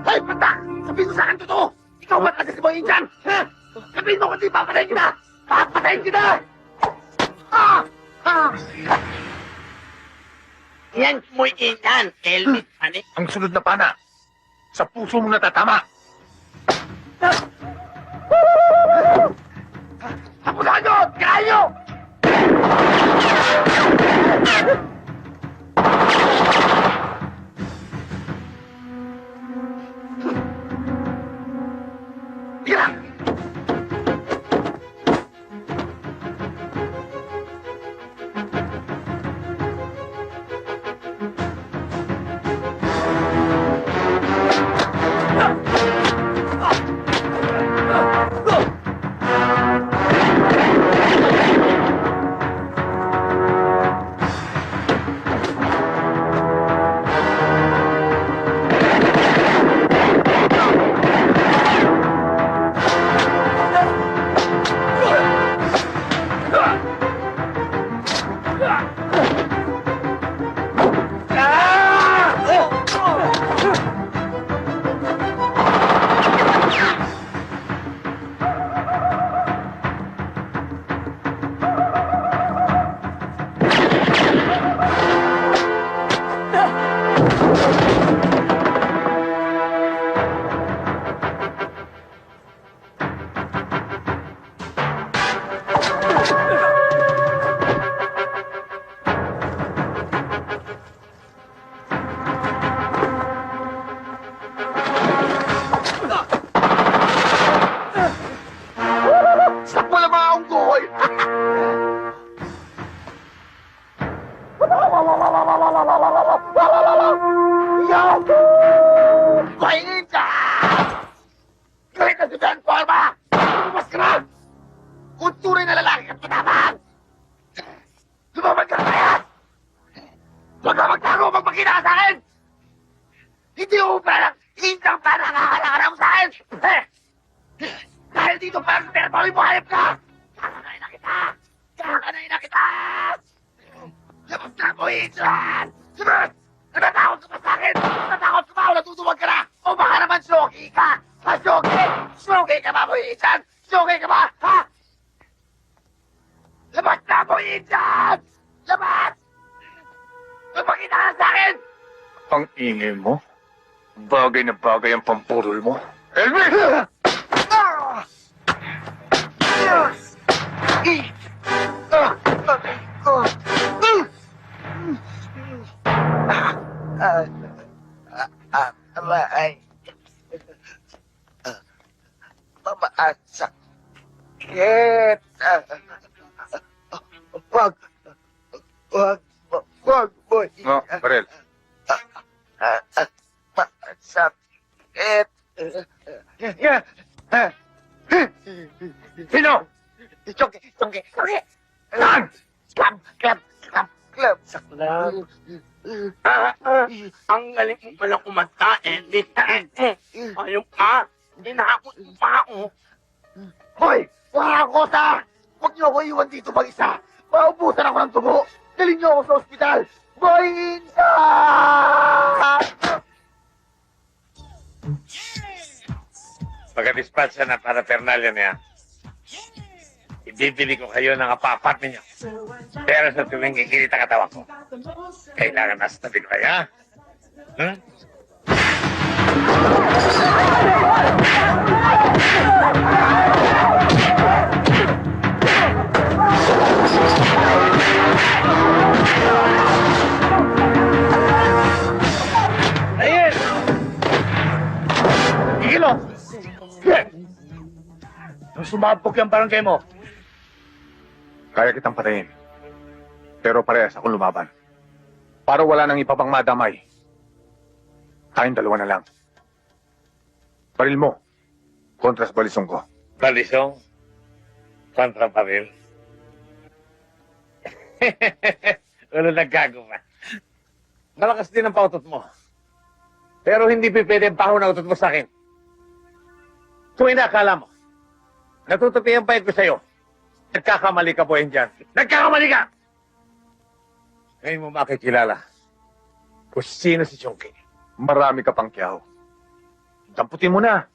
Ay, pantak! Sabihin mo sa akin totoo! Ikaw ba talaga si Boy Injan? Ha? Sabihin mo kasi papatayin kita! Papatayin kita! Ah! Ah! Yan, Boy Injan. Elvis, honey. Ang sunod na pana, sa puso mo natatama. Hapunan nyo! Kaya nyo! Sige na! Sakmo na mga unggoy! Yahoo! Boy Injan! Kahit na si Transforma! Lumas ka na! Kung tunay na lalaki at matabang! Lumabag ka na kaya! Huwag ka magtago magpakita ka sa akin! Hindi ko parang Injang pa nakakalangan mo sa akin! Dahil dito parang terpawin mo hayop ka! Kakanain na kita! Kakanain na kita! Labas na mo, Injan! Sunod! Natatakot ka pa sa akin! Natatakot ka ba o natutuwag ka na? O baka naman shogi ka? Ha, shogi? Shogi ka ba, Boy Injan? Shogi ka ba? Ha? Labas na mo, Injan! Labas! Magpakita ka sa akin! Ang ingay mo? Bagay na bagay ang pampurol mo. Elvis! Sakit! Wag, boy. No, Barel. Sakit. Sino? Chongke. Saan? Club. Saklang. Ang galing mo pala kumanta, Elvis. Ayun pa. Hindi na ako ipao. Hoy! Wala ako sa! Huwag niyo ako iwan dito mag-isa. Maubusan ako ng tubo. Dalhin niyo ako sa ospital. Boy Injan! Pagka-dispatch na para Pernalya niya, ibibili ko kayo ng apapat ninyo. Pero sa tuwing kikilita katawa ko, kailangan nasa tabi ko kayo, ha? Hmm? Ayun! Igilo! Nung sumabog yung barangay mo, Kaya kitang patayin. Pero parehas akong lumaban. Para wala nang iba pang madamay. Tayong dalawa na lang. Baril mo, kontra sa balisong ko. Balisong, kontra baril. Wala naggago pa. Malakas din ang pautot mo. Pero hindi pwede ang paho na utot mo sa akin. Kung inakala mo, natutupi ang bayad ko sa'yo, nagkakamali ka po yan dyan. Nagkakamali ka! Ngayon mo makikilala kung sino si Chonky. Marami ka pang kiyaw. Damputin mo na.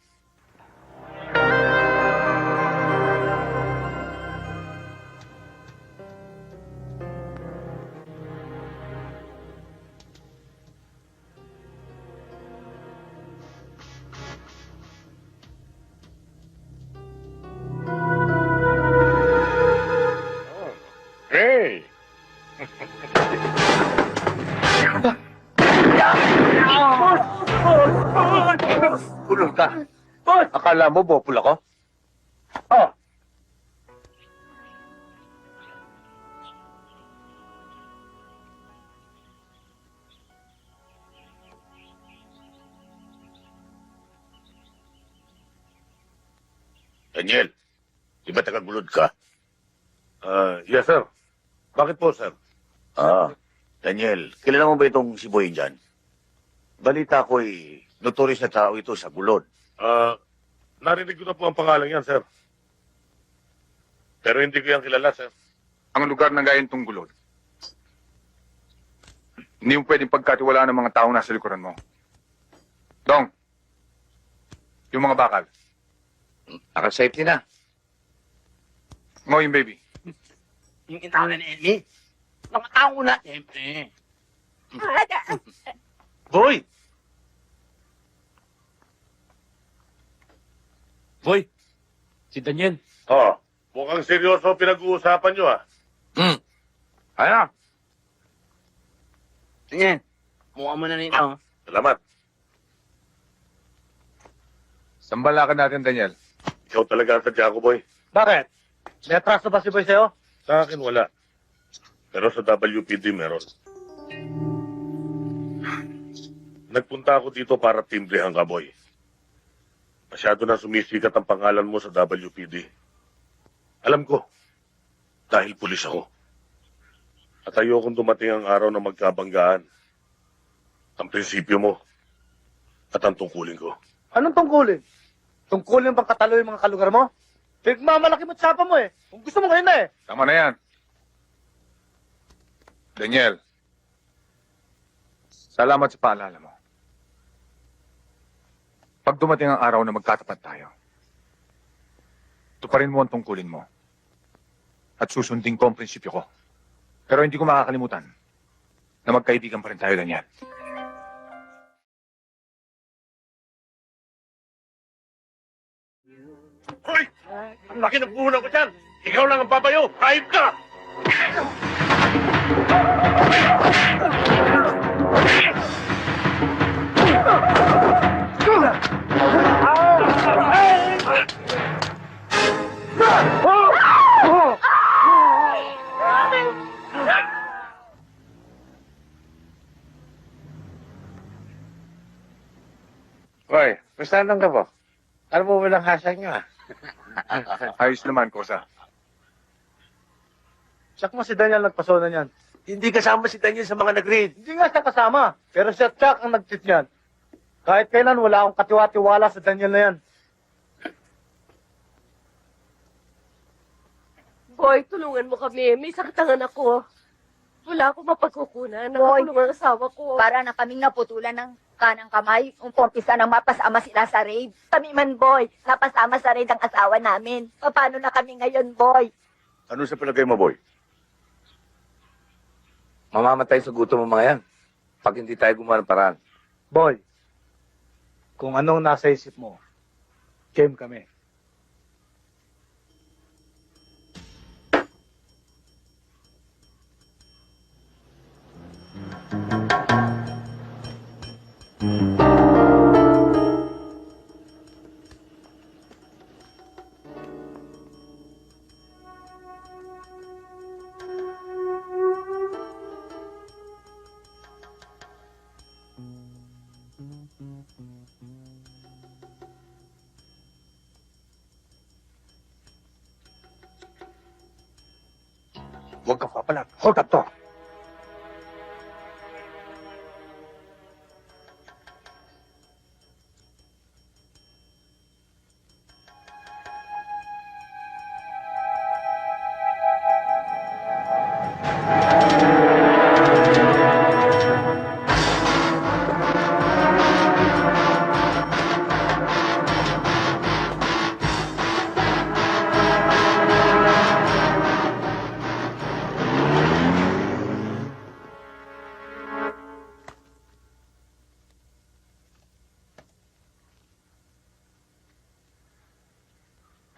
Akala mo, bopul ako? Oh, Daniel, di ba taga-gulod ka? Yes, sir. Bakit po, sir? Daniel, kilala mo ba itong si Boy dyan? Balita ko'y notorious na tao ito sa gulod. Narinig ko na po ang pangalan yan, sir. Pero hindi ko yan kilala, sir. Ang lugar ng gayon tong gulod. Hindi mo pwedeng pagkatiwalaan ng mga taong nasa likuran mo. Dong, yung mga bakal. Naka-safety na. Mo yung baby. yung itaw na ni mga tao na, siyempre. Boy! Boy, si Daniel. Mukhang seryoso ang pinag-uusapan nyo, ah. Ano? Sige, mukha mo na nito. Salamat. Sambalakan natin, Daniel. Ikaw talaga ang sadya ko, boy. Bakit? May atraso ba si Boy sa'yo? Sa akin, wala. Pero sa WPD, meron. Nagpunta ako dito para timbrehan ka, boy. Masyado na sumisikat ang pangalan mo sa WPD. Alam ko, dahil pulis ako. At ayokong dumating ang araw na magkabanggaan. Ang prinsipyo mo at ang tungkulin ko. Anong tungkulin? Tungkulin bang katalo yung mga kalugar mo? Pigmamalaki mo't sapa mo eh. Kung gusto mo ngayon na eh. Tama na yan. Daniel, salamat sa paalala mo. Pag dumating ang araw na magkatapat tayo, tuparin mo ang tungkulin mo. At susundin ko ang prinsipyo ko. Pero hindi ko makakalimutan na magkaibigan pa rin tayo, Daniel. Hoy! Ang laki ng puhunan ko dyan! Ikaw lang ang babayo! Hayop ka! Boy, basta lang ka po. Ano mo walang hasang nyo, ah? Ayos naman, Kosa. Chuck mo si Daniel nagpasona niyan. Hindi kasama si Daniel sa mga nag-raid. Hindi nga siya kasama. Pero si Chuck ang nag-cheat niyan. Kahit kailan wala akong katiwa-tiwala sa Daniel na yan. Boy, tulungan mo kami. May sakit ang anak ko. Wala akong mapagkukunan. Boy. Nakakulong ang asawa ko. Para na kaming naputulan ng kanang kamay. Umpisa nang mapasama sila sa raid. Kami man, boy. Napasama sa raid ang asawa namin. Paano na kami ngayon, boy? Ano sa palagay mo, Boy? Mamamatay sa gutom ang mga yan. Pag hindi tayo gumawa ng paraan. Boy, kung anong nasa isip mo, game kami. Huwag ka papalag. Hold up to.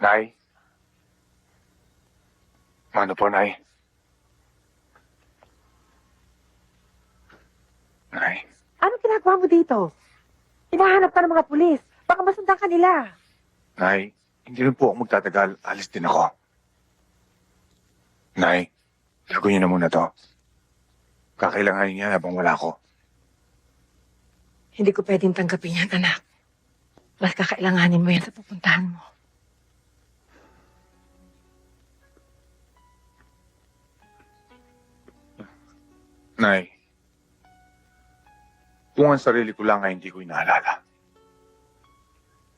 Nay? Ano po, Nay? Nay? Anong ginagawa mo dito? Hinahanap ka ng mga pulis. Baka masundan ka nila. Nay, hindi rin po ako magtatagal. Alis din ako. Nay, lago niyo na muna to. Kakailanganin niya habang wala ako. Hindi ko pwedeng tanggapin yan, anak. Mas kakailanganin mo yan sa pupuntahan mo. Nay, kung ang sarili ko lang ay hindi ko inaalala.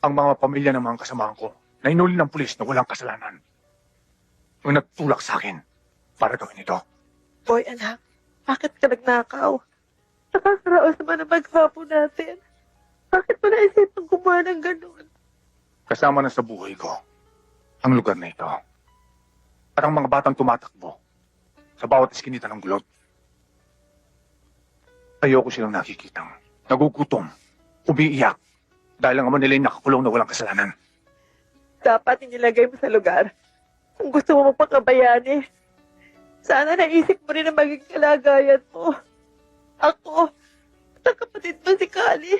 Ang mga pamilya ng mga kasamahan ko na inuli ng pulis na walang kasalanan. Ang nagtulak sa akin para gawin ito. Boy, anak, bakit ka nagnakaw? Nakakaraos naman ang maghapo natin. Bakit mo naisipang gumawa ng ganun? Kasama na sa buhay ko ang lugar na ito. At ang mga batang tumatakbo sa bawat iskinita ng gulot. Ayoko silang nakikitang nagugutom, umiiyak, dahil ang ama nila ay nakakulong na walang kasalanan. Dapat inilagay mo sa lugar. Kung gusto mo magpakabayani, sana naisip mo rin na maging kalagayan mo. Ako, at ang kapatid mo si Kali.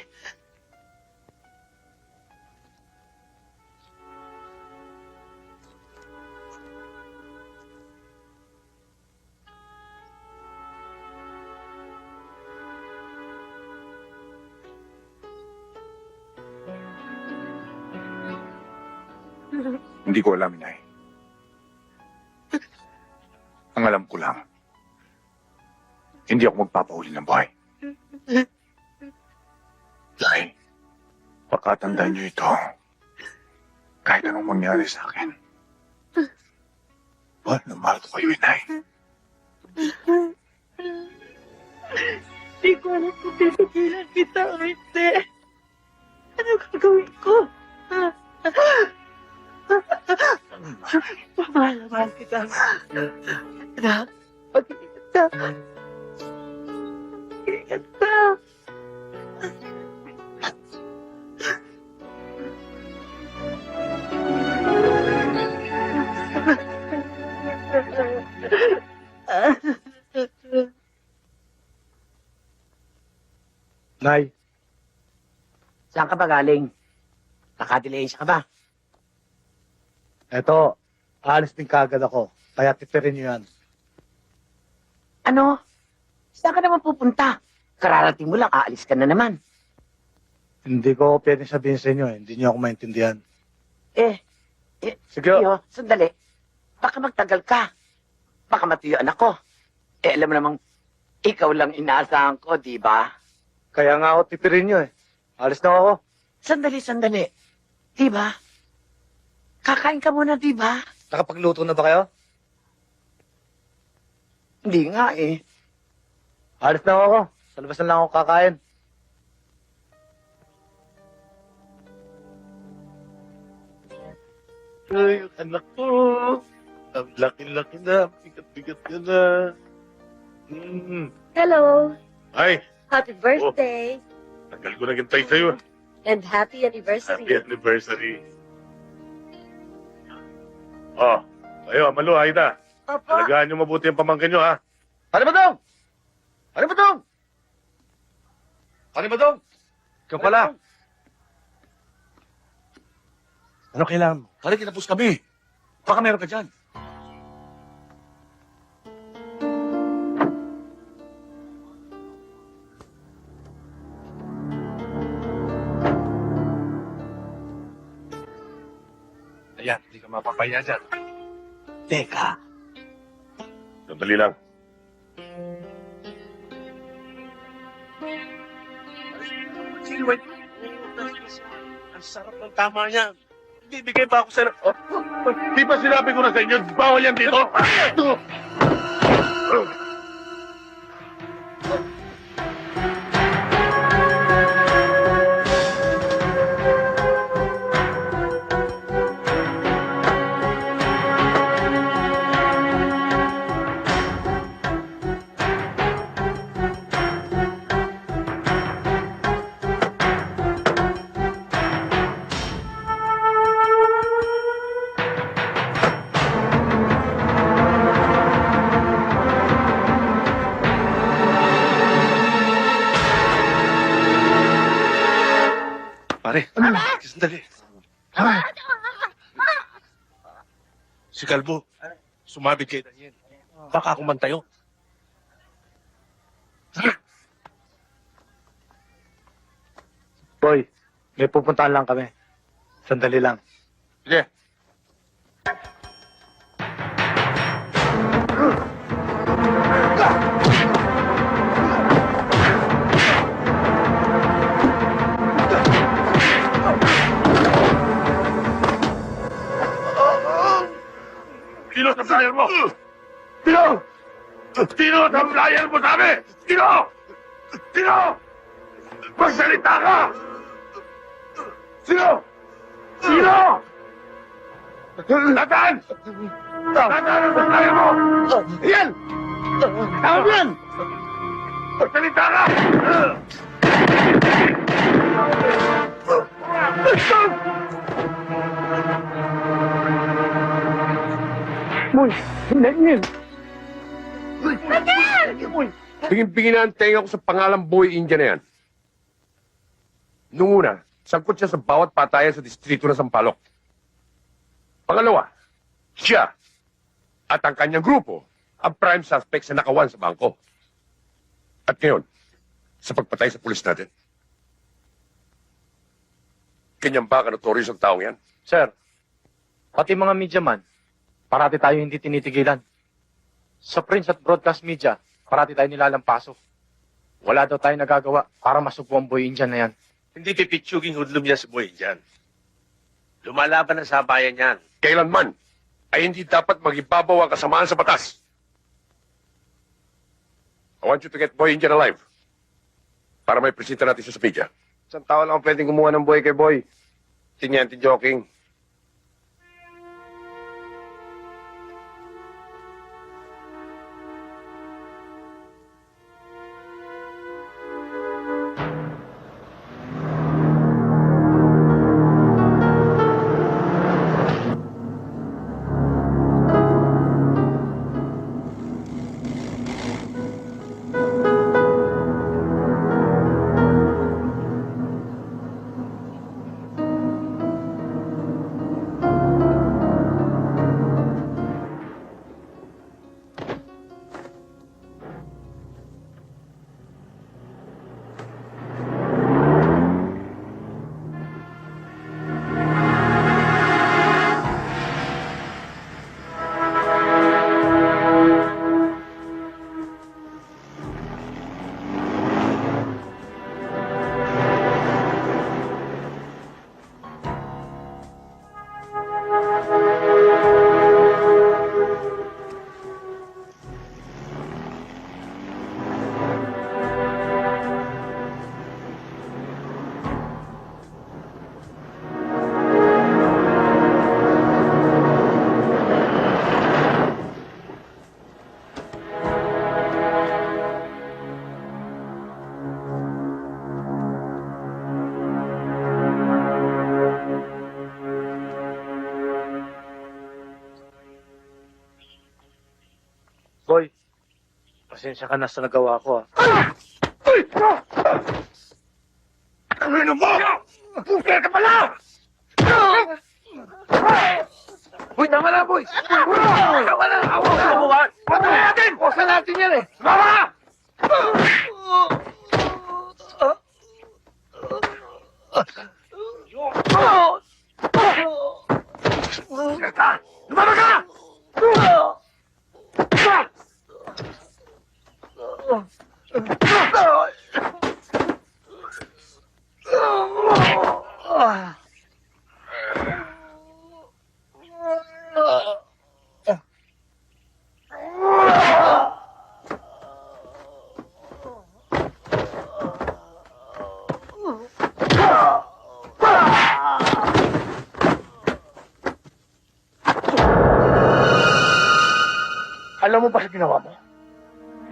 Hindi ko alam, Inay. Ang alam ko lang, hindi ako magpapahuli ng buhay. Dahil, pakatandaan niyo ito, kahit anong mangyari sa akin. Mahal na mahal ko kayo, Inay. Hindi ko alam kung pipigilan kita o hindi. Ano gagawin ko? Mahal na mahal kita. Anak, mag-ingat ka. Mag-ingat ka. Nay, Saan ka ba galing? Nakadilensya ka ba? eto, aalis din kagad ako. Kaya tipirin niyo yan. Ano? Saan ka naman pupunta? Kararating mo lang, aalis ka na naman. Hindi ko pwedeng sabihin sa inyo eh. Hindi niyo ako maintindihan. Sige. Iyo, sandali. Baka magtagal ka. Baka matuyuan ako. Alam mo namang, ikaw lang inaasahan ko, di ba? Kaya nga ako tipirin niyo eh. Alis na ako. Sandali. Di ba? Kakain ka muna, di ba? Nakapagluto na ba kayo? Hindi nga eh. Alis na ako. Sa labas na lang ako kakain. Ay, anak ko. Ang laki-laki na. Bigat-bigat ka na. Hello. Ay, Happy birthday. tagal ko naghintay sa'yo. And happy anniversary. Happy anniversary. Oh, kayo, Malu, Aida. Opo. Alagaan niyo mabuti ang pamangkin niyo, ha? Ano ba dong? Ano ba dong? Ano ba dong? Ikaw pala. Ano kailangan mo? Kali, kinapos kami. Baka meron ka dyan. Ayan, hindi ka mapapaya dyan. Teka. Sandali lang. Silway. Ang sarap ng tama niya. Bibigay pa ako sa... Oh, di ba sinabi ko na sa inyo, bawal yan dito? Pare, sandali. Si Kalbo, sumabit kay Daniel. Baka ako man tayo. Boy, may pupuntahan lang kami. Sandali lang. Sige. Sino sa flyer mo? Sino? Sino sa flyer mo sabi? Sino? Sino? Magsalita ka! Sino? Sino? Nasaan? Nasaan ang flyer mo? Yan! Tama mo yan! Magsalita ka! Boy, Daniel! Daniel! Biging-bigin na ang tenga ko sa pangalang Boy India na yan. Nung una, sangkot siya sa bawat patayan sa distrito ng Sampaloc. Pangalawa, siya at ang kanyang grupo ang prime suspect sa nakawan sa bangko. At ngayon, sa pagpatay sa pulis natin. Ganyan ba ka-notorious ang taong yan? Sir, pati mga media man, parati tayo hindi tinitigilan. Sa print at broadcast media, parati tayo nilalampaso. Wala daw tayo nagagawa para masugpo ang Boy Indian na yan. Hindi pipitsuging hudlum niya si Boy dyan. Lumalaban na sa bayan yan. Kailanman ay hindi dapat magibabaw ang kasamaan sa batas. I want you to get Boy Indian alive para may presenta natin siya sa media. Isang tao lang ang pwedeng kumuha ng buhay kay Boy. Tinyanti joking. Boy, pasensya ka na sa nagawa ko. Ano mo? Pupil ka pala! Boy, tama na, boy! Tama na! Patay natin! Kusa natin yan eh! Mama! Lumama ka! Alam mo ba sa ginawa mo?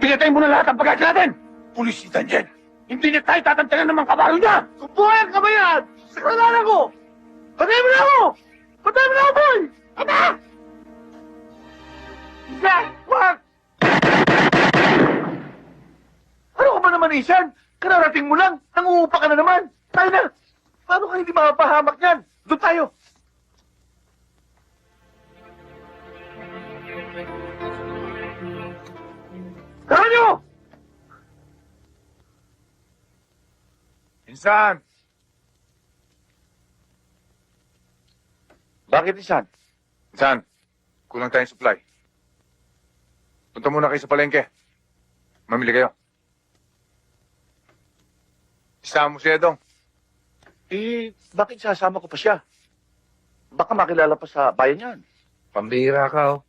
Pinatay mo na lahat ang bagay natin! Pulis si Daniel! Hindi niya tayo tatantanan ng mga kabaro niya! Kung buhay ang kabayan! Sa kalala ko! Patay mo na ako! Patay mo na ako, boy! Ama! Jack! Wag! Ano ka ba naman, Isan? Kararating mo lang! Nangungupa ka na naman! Tayo na! Paano ka hindi makapahamak yan? Doon tayo! Insan! Bakit, Insan? Insan, kulang tayong supply. Punta muna kayo sa palengke. Mamili kayo. Isama mo si Edong. Bakit sasama ko pa siya? Baka makilala pa sa bayan yan. Pambihira ka, oh.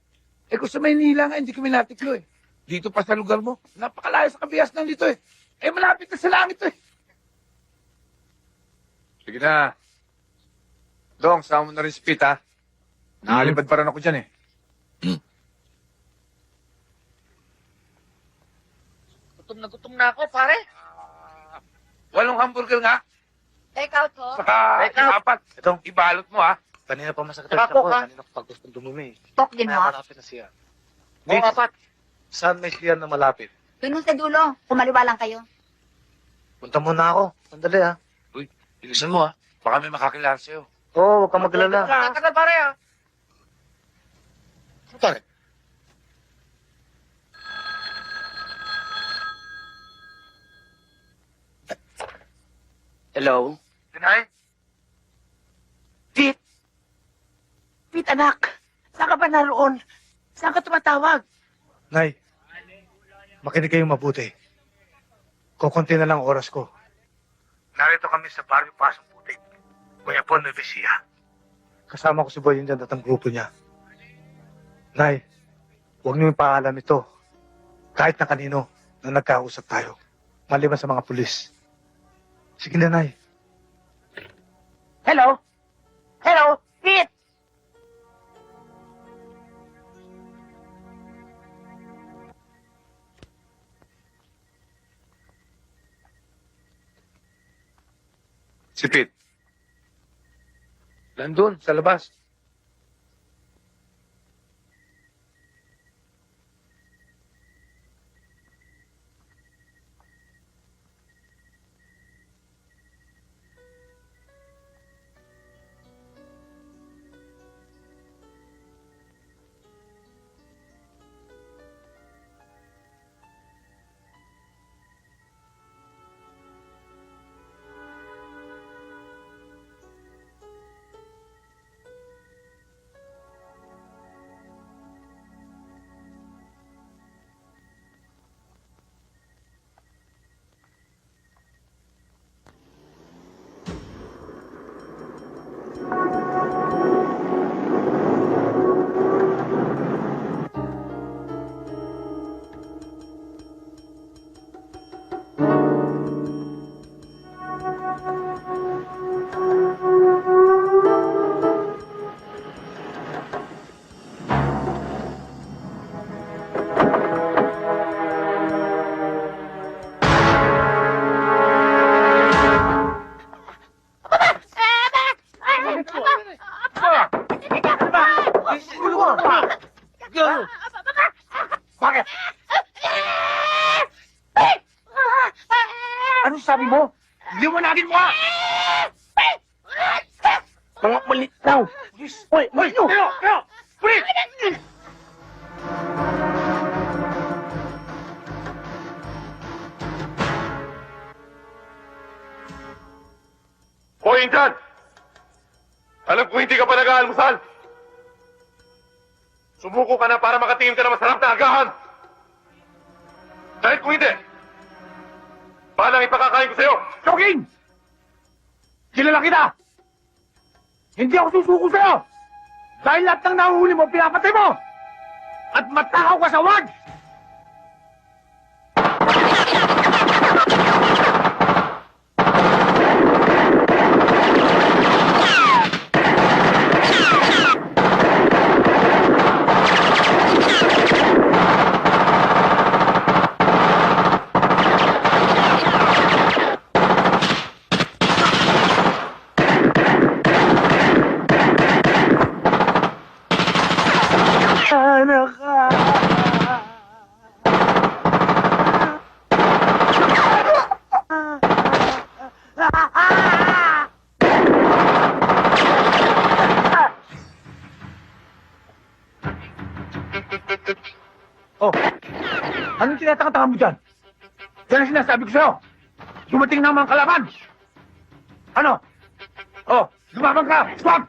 Eh kung sa Maynila nga, hindi kami natiklo eh. Dito pa sa lugar mo. Napakalayo sa kabias ng dito eh. Eh malapit na sa langit eh. Sige na. Dong, sama mo na rin si Pete, ha? Nakalibad pa rin ako dyan, eh. Gutom na ako, pare. 8 hamburger nga. Take out ho. Saka yung 4. Ito. Ibalot mo, ha? Kanina pa masakit Saka ako. Coke, ha? Kanina ko pag gustong dumumi. Coke din ho. Malapit na siya. Oo, 4. Saan may siya na malapit? Doon sa dulo. Kumaliwa lang kayo. Punta muna ako. Sandali, ha? Bilisan mo, ha? Baka may makakilala sa'yo. Oo, huwag kang maglala. Tagal, pare, ha? Pare. Hello? Tinay? Pete? Pete, anak. Saan ka ba naroon? Saan ka tumatawag? Nay, makinig kayong mabuti. Kukunti na lang oras ko. Narito kami sa Barrio Pasong Putik, Guayabon, Nueva Ecija. Kasama ko si Boy dyan at ang grupo niya. Nay, huwag niyo ipaalam ito. Kahit na kanino na nagkausap tayo. Maliban sa mga pulis. Sige na, Nay. Hello? Hello? Pete? Si Pete. Nandun, sa labas. Bakit? Anong sabi mo? Liwanagin mo, ha? Mga malitaw. Hoy, kaya! Pulit! Hoy, Insan! Alam ko hindi ka pa nag-aalmusal. Sumuko ka na para makatingin ka na masarap na agahan. Dahil kung hindi, palang ipakakain ko sa'yo. Joking! Kilala kita! Hindi ako susuko sa'yo! Dahil lahat ng nahuhuli mo, pinapatay mo! At matakaw ka sa wag! Oh, anong tinatanga-tanga mo dyan? Yan ang sinasabi ko sa'yo. Dumating na ang mga kalaban. Ano? Oh, lumabang ka! Stop!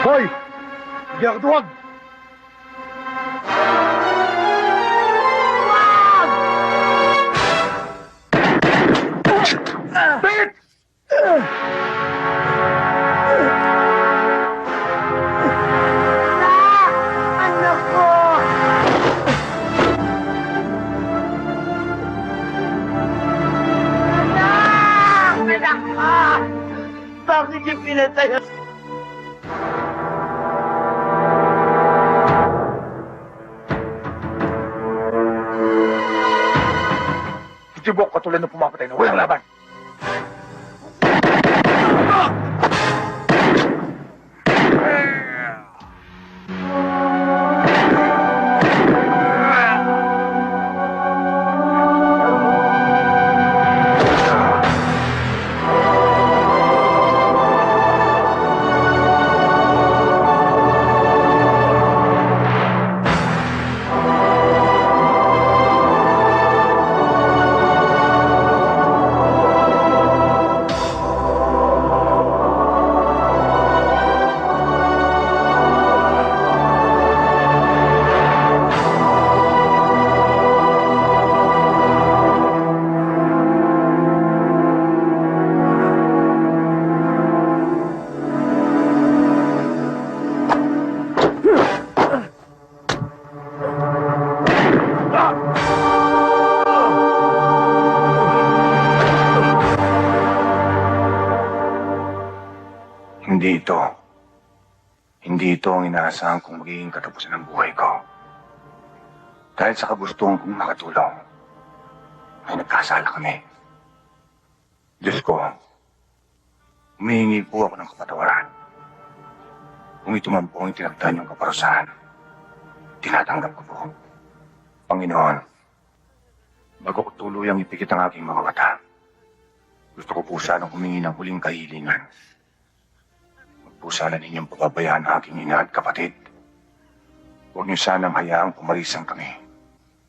Hoy! Hindi ako tuwag! Bit! Anak ko! Anak ko! Bakit yung pinatay? Tibok katulad ng pumapatay na walang laban. Hindi ito ang inaasahan kong magiging katapusan ng buhay ko. Dahil sa kagustuhan kong makatulong, ay nagkasala kami. Diyos ko, humihingi po ako ng kapatawaran. Kung ito man po ang itinagda niyong kaparusahan, tinatanggap ko po. Panginoon, bago ko tuluyang ipikit ang aking mga mata, gusto ko po sanang humingi ng huling kahilingan. Huwag po sana ninyong pababayaan ang aking ina at kapatid. Huwag niyo sanang hayaang pumarisan kami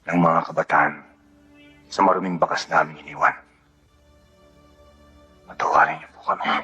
ng mga kabataan sa maruming bakas namin iniwan. Matawarin niyo po kami.